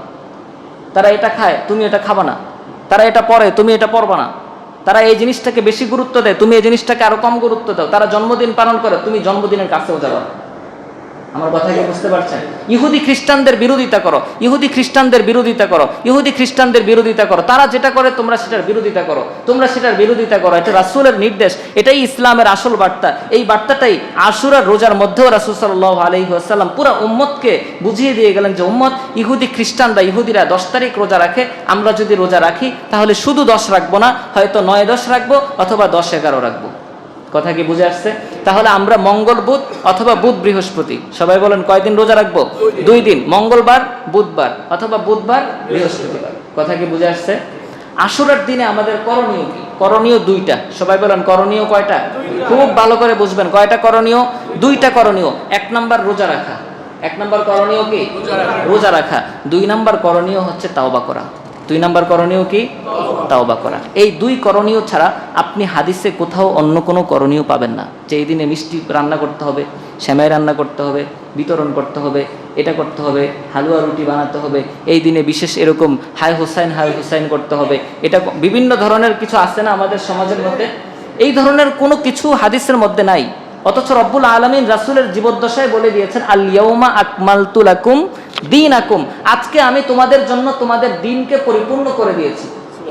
তারা এটা খায়, তুমি এটা খাবা না। তারা এটা পড়ে, তুমি এটা পড়বা না। তারা এই জিনিসটাকে বেশি গুরুত্ব দেয়, তুমি এই জিনিসটাকে আরো কম গুরুত্ব দাও। তারা জন্মদিন পালন করে, তুমি জন্মদিনের কাছেও যাবা না। আমার কথা কি বুঝতে পারছেন? ইহুদি খ্রিস্টানদের বিরোধিতা করো, ইহুদি খ্রিস্টানদের বিরোধিতা করো, ইহুদি খ্রিস্টানদের বিরোধিতা করো। তারা যেটা করে তোমরা সেটার বিরোধিতা করো, তোমরা সেটার বিরোধিতা করো। এটা রাসূলের নির্দেশ, এটাই ইসলামের আসল বার্তা। এই বার্তাটাই আশুরার রোজার মধ্যেও রাসূল সাল্লাল্লাহু আলাইহি ওয়াসাল্লাম পুরো উম্মতকে বুঝিয়ে দিয়ে গেলেন যে উম্মত, ইহুদি খ্রিস্টানরা, ইহুদিরা 10 তারিখ রোজা রাখে, আমরা যদি রোজা রাখি তাহলে শুধু 10 রাখবো না, হয়তো 9-10 রাখবো অথবা 10-11 রাখবো। কথা কি বুঝে আসছে? তাহলে আমরা মঙ্গল বুধ অথবা বুধ বৃহস্পতি, সবাই বলেন কয়দিন রোজা রাখবো? 2 দিন, মঙ্গলবার বুধবার অথবা বুধবার বৃহস্পতিবার। কথা কি বুঝে আসছে? আশুরার দিনে আমাদের করণীয় কি? করণীয় 2টা। সবাই বলেন করণীয় কয়টা? খুব ভালো করে বুঝবেন, কয়টা করণীয়? 2টা করণীয়। 1 নাম্বার রোজা রাখা। 1 নাম্বার করণীয় কি? রোজা রাখা। 2 নাম্বার করণীয় হচ্ছে তাওবা করা। 2 নাম্বার করণীয় কি? তাওবা করা। এই 2 করণীয় ছাড়া আপনি হাদিসে কোথাও অন্য কোনো করণীয় পাবেন না। যে এই দিনে মিষ্টি রান্না করতে হবে, সেমাই রান্না করতে হবে, বিতরণ করতে হবে, এটা করতে হবে, হালুয়া রুটি বানাতে হবে, এই দিনে বিশেষ এরকম হাই হুসাইন করতে হবে, এটা বিভিন্ন ধরনের কিছু আছে না আমাদের সমাজের মধ্যে? এই ধরনের কোনো কিছু হাদিসের মধ্যে নাই। অথচ রব্বুল আলামিন রাসূলের জীবদ্দশায় বলে দিয়েছেন, আল ইয়াউমা আকমালতু লাকুম দীনাকুম, আজকে আমি তোমাদের জন্য তোমাদের দ্বীনকে পরিপূর্ণ করে দিয়েছি।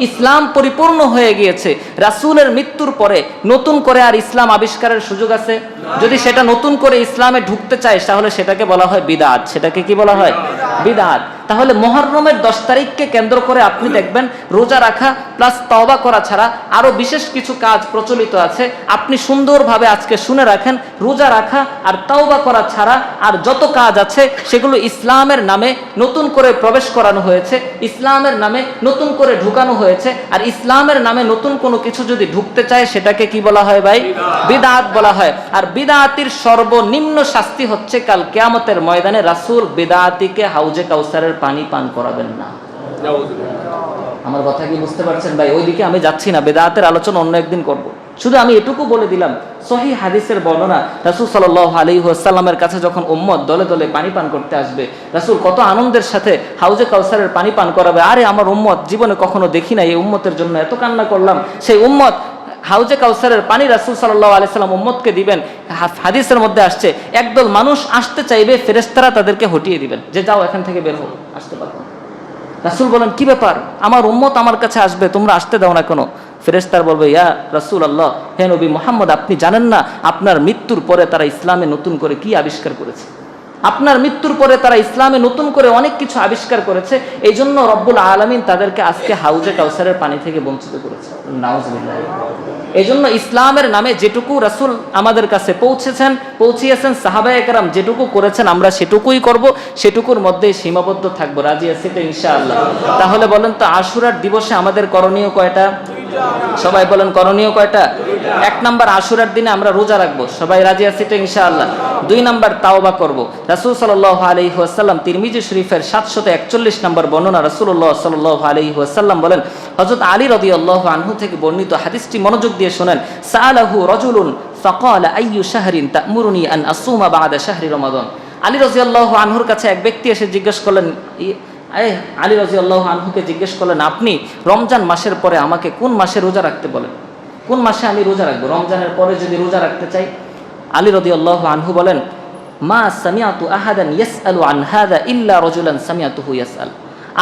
ইসলাম পরিপূর্ণ হয়ে গিয়েছে। রাসূলের মৃত্যুর পরে নতুন করে আর ইসলাম আবিষ্কারের সুযোগ আছে? যদি সেটা নতুন করে ইসলামে ঢুকতে চায় তাহলে সেটাকে বলা হয় বিদআত। সেটাকে কি বলা হয়? বিদআত। তাহলে মুহররমের 10 তারিখকে কেন্দ্র করে আপনি দেখবেন রোজা রাখা প্লাস তওবা করা ছাড়া আরো বিশেষ কিছু কাজ প্রচলিত আছে। আপনি সুন্দরভাবে আজকে শুনে রাখেন, রোজা রাখা আর তওবা করা ছাড়া আর যত কাজ আছে সেগুলো ইসলামের নামে নতুন করে প্রবেশ করানো হয়েছে, ইসলামের নামে নতুন করে ঢুকানো হয়েছে। আর ইসলামের নামে নতুন কোনো কিছু যদি ঢুকতে চায় সেটাকে কি বলা হয় ভাই? বিদআত বলা হয়। আর বিদআতির সর্বনিম্ন শাস্তি হচ্ছে কাল কিয়ামতের ময়দানে রাসূল বিদআতিকে হাউজে কাউসারের পানি পান করাবেন না। আমার কথা কি বুঝতে পারছেন ভাই? ওইদিকে আমি যাচ্ছি না, বিদআতের আলোচনা অন্য একদিন করব। শুধু আমি এটুকু বলে দিলাম, সহিহ হাদিসের বর্ণনা, রাসূল সাল্লাল্লাহু আলাইহি ওয়াসাল্লামের কাছে যখন উম্মত দলে দলে পানি পান করতে আসবে, রাসূল কত আনন্দের সাথে হাউজে কাউসারের পানি পান করাবে। আরে আমার উম্মত, জীবনে কখনো দেখি না, এই উম্মতের জন্য এত কান্না করলাম। সেই উম্মত হাউজে কাউসারের পানি রাসূল সাল্লাল্লাহু আলাইহি সাল্লাম উম্মতকে দিবেন। হাদিসের মধ্যে আসছে, একদল মানুষ আসতে চাইবে, ফেরেশতারা তাদেরকে হটিয়ে দিবেন, যে যাও এখান থেকে বের হও, আসতে পারবো না। রাসূল বলেন কি ব্যাপার, আমার উম্মত আমার কাছে আসবে, তোমরা আসতে দাও না কেন? ফেরেশতারা বলবে, ইয়া রাসূলুল্লাহ, হে নবী মুহাম্মদ, আপনি জানেন না আপনার মৃত্যুর পরে তারা ইসলামে নতুন করে কি আবিষ্কার করেছে? আপনার মৃত্যুর পরে তারা ইসলামে নতুন করে অনেক কিছু আবিষ্কার করেছে, এই জন্য রব্বুল আলামিন তাদেরকে আজকে হাউজে কাউসারের পানি থেকে বঞ্চিত করেছে। নাউজুবিল্লাহ। এই জন্য ইসলামের নামে যেটুকু রাসূল আমাদের কাছে পৌঁছিয়েছেন, সাহাবায়ে কেরাম যেটুকু করেছেন আমরা সেটুকুই করব, সেটুকুর মধ্যেই সীমাবদ্ধ থাকবো। রাজি আছি তো ইনশাআল্লাহ? তাহলে বলেন তো আশুরার দিবসে আমাদের করণীয় কয়টা? সবাই বলেন করণীয় কয়টা? 1 নাম্বার আশুরার দিনে আমরা রোজা রাখবো, সবাই রাজি আছি তো ইনশাআল্লাহ? 2 নাম্বার তাওবা করব। রাসূল সাল্লাল্লাহু আলাইহি ওয়াসাল্লাম তিরমিজি শরীফের 741 নম্বর বর্ণনা, রাসূলুল্লাহ সাল্লাল্লাহু আলাইহি ওয়াসাল্লাম বলেন, হযরত আলী রাদিয়াল্লাহু আনহু থেকে বর্ণিত হাদিসটি মনোযোগ দিয়ে শুনেন। সাআলাহু রাজুলুন ফাকালা আইয়ু শাহরিন তা'মুরুনি আন আসুমা বা'দা শাহরি রমাদান। আলী রাদিয়াল্লাহু আনহুর কাছে এক ব্যক্তি এসে জিজ্ঞেস করলেন, আলী রাদিয়াল্লাহু আনহুকে জিজ্ঞেস করলেন, আপনি রমজান মাসের পরে আমাকে কোন মাসে রোজা রাখতে বলেন? কোন মাসে আমি রোজা রাখবো? রমজানের পরে যদি রোজা রাখতে চাই? আলী রাদিয়াল্লাহু আনহু বলেন, মা সামিআতু আহাদান ইয়াসআলু আন হাযা ইল্লা রাজুলান সামিআতুহু ইয়াসআল।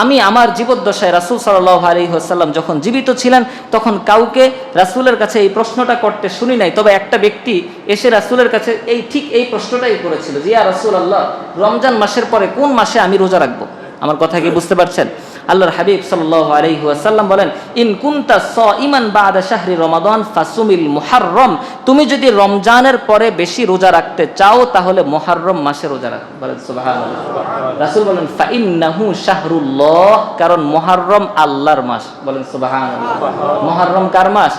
আমি আমার জীবদ্দশায় রাসূল সাল্লাল্লাহু আলাইহি ওয়াসাল্লাম যখন জীবিত ছিলেন তখন কাউকে রাসূলের কাছে এই প্রশ্নটা করতে শুনি নাই, তবে একটা ব্যক্তি এসে রাসূলের কাছে ঠিক এই প্রশ্নটাই করেছিল যে, ইয়া রাসূলুল্লাহ, রমজান মাসের পরে কোন মাসে আমি রোজা রাখবো? আমার কথা কি বুঝতে পারছেন? আল্লাহর হাবিব সাল্লাল্লাহু আলাইহি ওয়াসাল্লাম বলেন, ইন কুনতা সাইমান বাদা শাহরি রমাদান ফাসুমিল মুহাররম, তুমি যদি রমজানের পরে বেশি রোজা রাখতে চাও তাহলে মুহাররম মাসে রোজা রাখো। বলেন সুবহানাল্লাহ। রাসূল বলেন ফা ইন্নাহু শাহরুল্লাহ, কারণ মুহাররম আল্লাহর মাস। বলেন সুবহানাল্লাহ। মুহাররম কার মাস?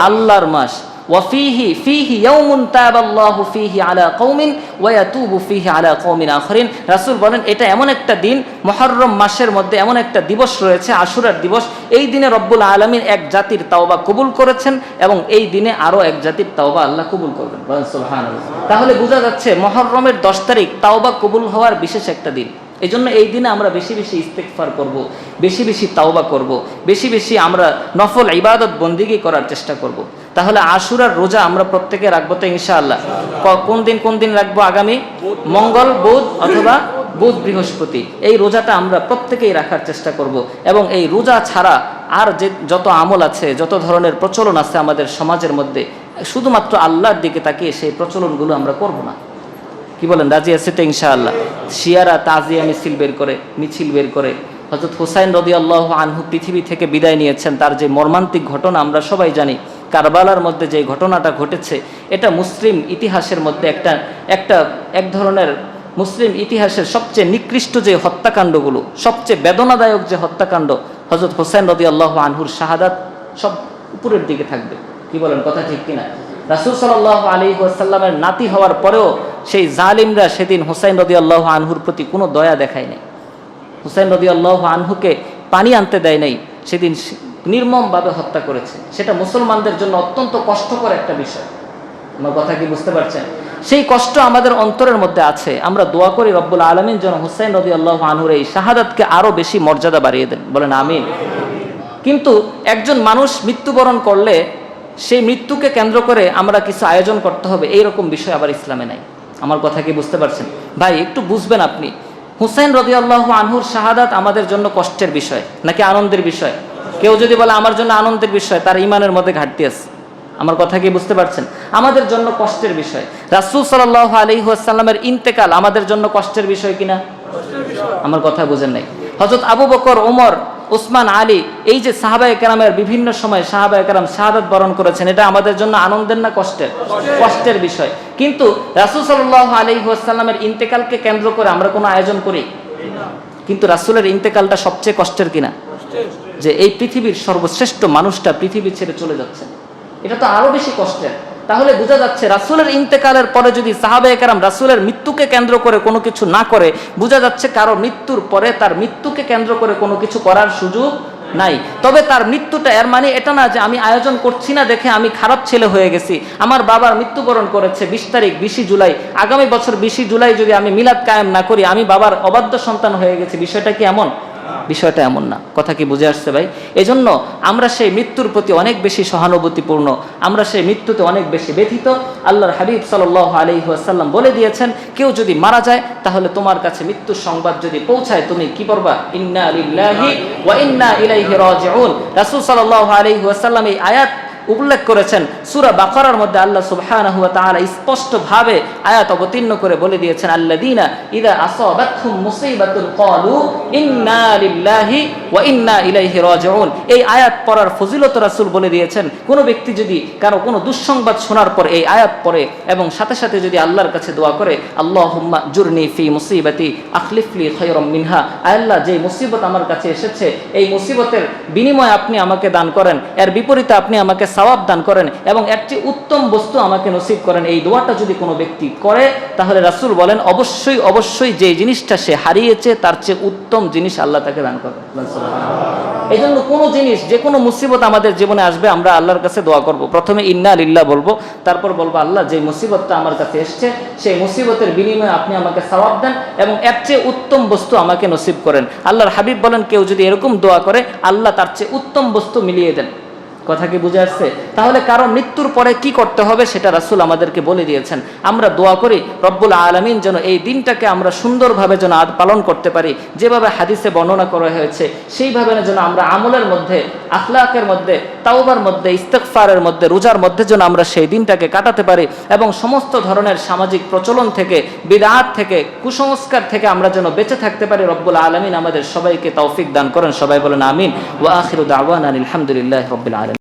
আল্লাহর মাস। ওয়াফিহি ফিহি ইয়াউমুন তাবাল্লাহু ফিহি আলা কওমিন ওয়া ইয়াতুবু ফিহি আলা কওমিন আখরিন। রাসূল বলেন এটা এমন একটা দিন, মুহররম মাসের মধ্যে এমন একটা দিবস রয়েছে, আশুরার দিবস। এই দিনে রব্বুল আলামিন এক জাতির তাওবা কবুল করেছেন এবং এই দিনে আরো এক জাতির তাওবা আল্লাহ কবুল করবেন। বলেন সুবহানাল্লাহ। তাহলে বোঝা যাচ্ছে মুহররমের 10 তারিখ তাওবা কবুল হওয়ার বিশেষ একটা দিন। এই জন্য এই দিনে আমরা বেশি বেশি ইস্তেগফার করব, বেশি বেশি তাওবা করব, বেশি বেশি আমরা নফল ইবাদত বন্দিগি করার চেষ্টা করব। তাহলে আশুরার রোজা আমরা প্রত্যেকে রাখবো তো ইনশাআল্লাহ। কোন দিন রাখবো? আগামী মঙ্গল, বুধ অথবা বুধ বৃহস্পতি। এই রোজাটা আমরা প্রত্যেকেই রাখার চেষ্টা করব এবং এই রোজা ছাড়া আর যে যত আমল আছে, যত ধরনের প্রচলন আছে আমাদের সমাজের মধ্যে, শুধুমাত্র আল্লাহর দিকে তাকিয়ে সেই প্রচলনগুলো আমরা করব না। কি বলেন, রাজি আছে তো ইনশাআল্লাহ? শিয়ারা তাজিয়া মিছিল বের করে হযরত হুসাইন রাদিয়াল্লাহু আনহু পৃথিবী থেকে বিদায় নিয়েছেন। তার যে মর্মান্তিক ঘটনা আমরা সবাই জানি, কারবালার মধ্যে যে ঘটনাটা ঘটেছে, এটা মুসলিম ইতিহাসের মধ্যে এক ধরনের মুসলিম ইতিহাসের সবচেয়ে নিকৃষ্ট যে হত্যাকাণ্ডগুলো, সবচেয়ে বেদনাদায়ক যে হত্যাকাণ্ড, হযরত হুসাইন রাদিয়াল্লাহু আনহুর শাহাদাত সব উপরের দিকে থাকবে। কি বলেন, কথা ঠিক কিনা? রাসূল সাল্লাল্লাহু আলাইহি ওয়াসাল্লামের নাতি হওয়ার পরেও সেই জালিমরা সেদিন হুসাইন রাদিয়াল্লাহু আনহুর প্রতি কোনো দয়া দেখায় নাই। হুসাইন রাদিয়াল্লাহু আনহুকে পানি আনতে দেয় নাই, সেদিন নির্মমভাবে হত্যা করেছে। সেটা মুসলমানদের জন্য অত্যন্ত কষ্টকর একটা বিষয়। আমার কথা কি বুঝতে পারছেন? সেই কষ্ট আমাদের অন্তরের মধ্যে আছে। আমরা দোয়া করি রব্বুল আলামিন যেন হুসাইন রাদিয়াল্লাহু আনহুর এই শাহাদাতকে আরো বেশি মর্যাদা বাড়িয়ে দেন। বলেন আমিন। কিন্তু একজন মানুষ মৃত্যুবরণ করলে সেই মৃত্যুকে কেন্দ্র করে আমরা কিছু আয়োজন করতে হবে, এইরকম বিষয় আবার ইসলামে নাই। আমার কথা কি বুঝতে পারছেন? ভাই একটু বুঝবেন আপনি, হুসাইন রাদিয়াল্লাহু আনহুর শাহাদাত আমাদের জন্য কষ্টের বিষয় নাকি আনন্দের বিষয়? কেউ যদি বলে আমার জন্য আনন্দের বিষয়, তার ঈমানের মধ্যে ঘাটতি আছে। আমার কথা কি বুঝতে পারছেন? আমাদের জন্য কষ্টের বিষয়। রাসূল সাল্লাল্লাহু আলাইহি ওয়াসাল্লামের ইন্তেকাল আমাদের জন্য কষ্টের বিষয় কিনা? আমার কথা বুঝেন নাই? হযরত আবু বকর, ওমর, উসমান, আলী, এই যে সাহাবায়ে কেরামের বিভিন্ন সময় সাহাবায়ে কেরাম শাহাদাত বরণ করেছেন, এটা আমাদের জন্য আনন্দের না কষ্টের? কষ্টের বিষয়। কিন্তু রাসূল সাল্লাল্লাহু আলাইহি ওয়াসাল্লামের ইন্তেকালকে কেন্দ্র করে আমরা কোনো আয়োজন করি? কিন্তু রাসূলের ইন্তেকালটা সবচেয়ে কষ্টের কিনা? যে এই পৃথিবীর সর্বশ্রেষ্ঠ মানুষটা পৃথিবী ছেড়ে চলে যাচ্ছে, এটা তো আরো বেশি কষ্টের। তাহলে বোঝা যাচ্ছে রাসূলের ইন্তেকালের পরে যদি সাহাবায়ে কেরাম রাসূলের মৃত্যুকে কেন্দ্র করে কোনো কিছু না করে, বোঝা যাচ্ছে কারো মৃত্যুর পরে তার মৃত্যুকে কেন্দ্র করে কোনো কিছু করার সুযোগ নাই। তবে তার মৃত্যুটা এর মানে এটা না যে আমি আয়োজন করছি না দেখে আমি খারাপ ছেলে হয়ে গেছি। আমার বাবার মৃত্যুবরণ করেছে 20 তারিখ, 20 জুলাই, আগামী বছর 20 জুলাই যদি আমি মিলাদ কায়েম না করি আমি বাবার অবাধ্য সন্তান হয়ে গেছি। বিষয়টা কি এমন? বিষয়টা এমন না। কথা কি বুঝে আসছে ভাই? এজন্য আমরা সেই মৃত্যুর প্রতি অনেক বেশি সহানুভূতিপূর্ণ, আমরা সেই মৃত্যুতে অনেক বেশি ব্যথিত। আল্লাহর হাবিব সাল্লাল্লাহু আলাইহি ওয়াসাল্লাম বলে দিয়েছেন, কেউ যদি মারা যায় তাহলে তোমার কাছে মৃত্যুর সংবাদ যদি পৌঁছায় তুমি কি করবা? ইন্না লিল্লাহি ওয়া ইন্না ইলাইহি রাজিউন। রাসূল সাল্লাল্লাহু আলাইহি ওয়াসাল্লাম এই আয়াত উল্লেখ করেছেন সূরা বাকারার মধ্যে। আল্লাহ সুবহানাহু ওয়া তাআলা স্পষ্টভাবে আয়াত অবতীর্ণ করে বলে দিয়েছেন, আল্লাযীনা ইযা আসাবাতহুম মুসিবাতুন ক্বালু ইন্না লিল্লাহি ওয়া ইন্না ইলাইহি রাজিউন। এই আয়াত পড়ার ফজিলত রাসূল বলে দিয়েছেন, কোনো ব্যক্তি যদি কারো কোনো দুঃসংবাদ শোনার পর এই আয়াত পড়ে এবং সাথে সাথে যদি আল্লাহর কাছে দোয়া করে, আল্লাহুম্মা জুরনি ফি মুসিবাতি আখলিফলি খায়রাম মিনহা, আল্লাহ যে মুসিবত আমার কাছে এসেছে এই মুসিবতের বিনিময়ে আপনি আমাকে দান করেন, এর বিপরীতে আপনি আমাকে সওয়াব দান করেন এবং এর চেয়ে উত্তম বস্তু আমাকে নসিব করেন। এই দোয়াটা যদি কোনো ব্যক্তি করে তাহলে রাসূল বলেন অবশ্যই অবশ্যই যে জিনিসটা সে হারিয়েছে তার চেয়ে উত্তম জিনিস আল্লাহ তাকে দান করবেন। এই জন্য কোনো জিনিস, যে কোনো মুসিবত আমাদের জীবনে আসবে আমরা আল্লাহর কাছে দোয়া করব। প্রথমে ইন্না লিল্লাহ বলবো, তারপর বলবো আল্লাহ যে মুসিবতটা আমার কাছে এসছে সেই মুসিবতের বিনিময়ে আপনি আমাকে সওয়াব দেন এবং এর চেয়ে উত্তম বস্তু আমাকে নসিব করেন। আল্লাহর হাবিব বলেন কেউ যদি এরকম দোয়া করে আল্লাহ তার চেয়ে উত্তম বস্তু মিলিয়ে দেন। কথা কি বুঝে আসছে? তাহলে কারো মৃত্যুর পরে কি করতে হবে সেটা রাসূল আমাদেরকে বলে দিয়েছেন। আমরা দোয়া করি রব্বুল আলামিন যেন এই দিনটাকে আমরা সুন্দরভাবে যেন পালন করতে পারি, যেভাবে হাদিসে বর্ণনা করা হয়েছে সেইভাবে যেন আমরা আমলের মধ্যে, আখলাকের মধ্যে, তাওবার মধ্যে, ইস্তিগফারের মধ্যে, রোজার মধ্যে যেন আমরা সেই দিনটাকে কাটাতে পারি এবং সমস্ত ধরনের সামাজিক প্রচলন থেকে, বিদআত থেকে, কুসংস্কার থেকে আমরা যেন বেঁচে থাকতে পারি। রব্বুল আলামিন আমাদের সবাইকে তৌফিক দান করেন। সবাই বলেন আমিন। ওয়া আখিরু দাওয়ানা আলহামদুলিল্লাহি রাব্বিল আলামিন।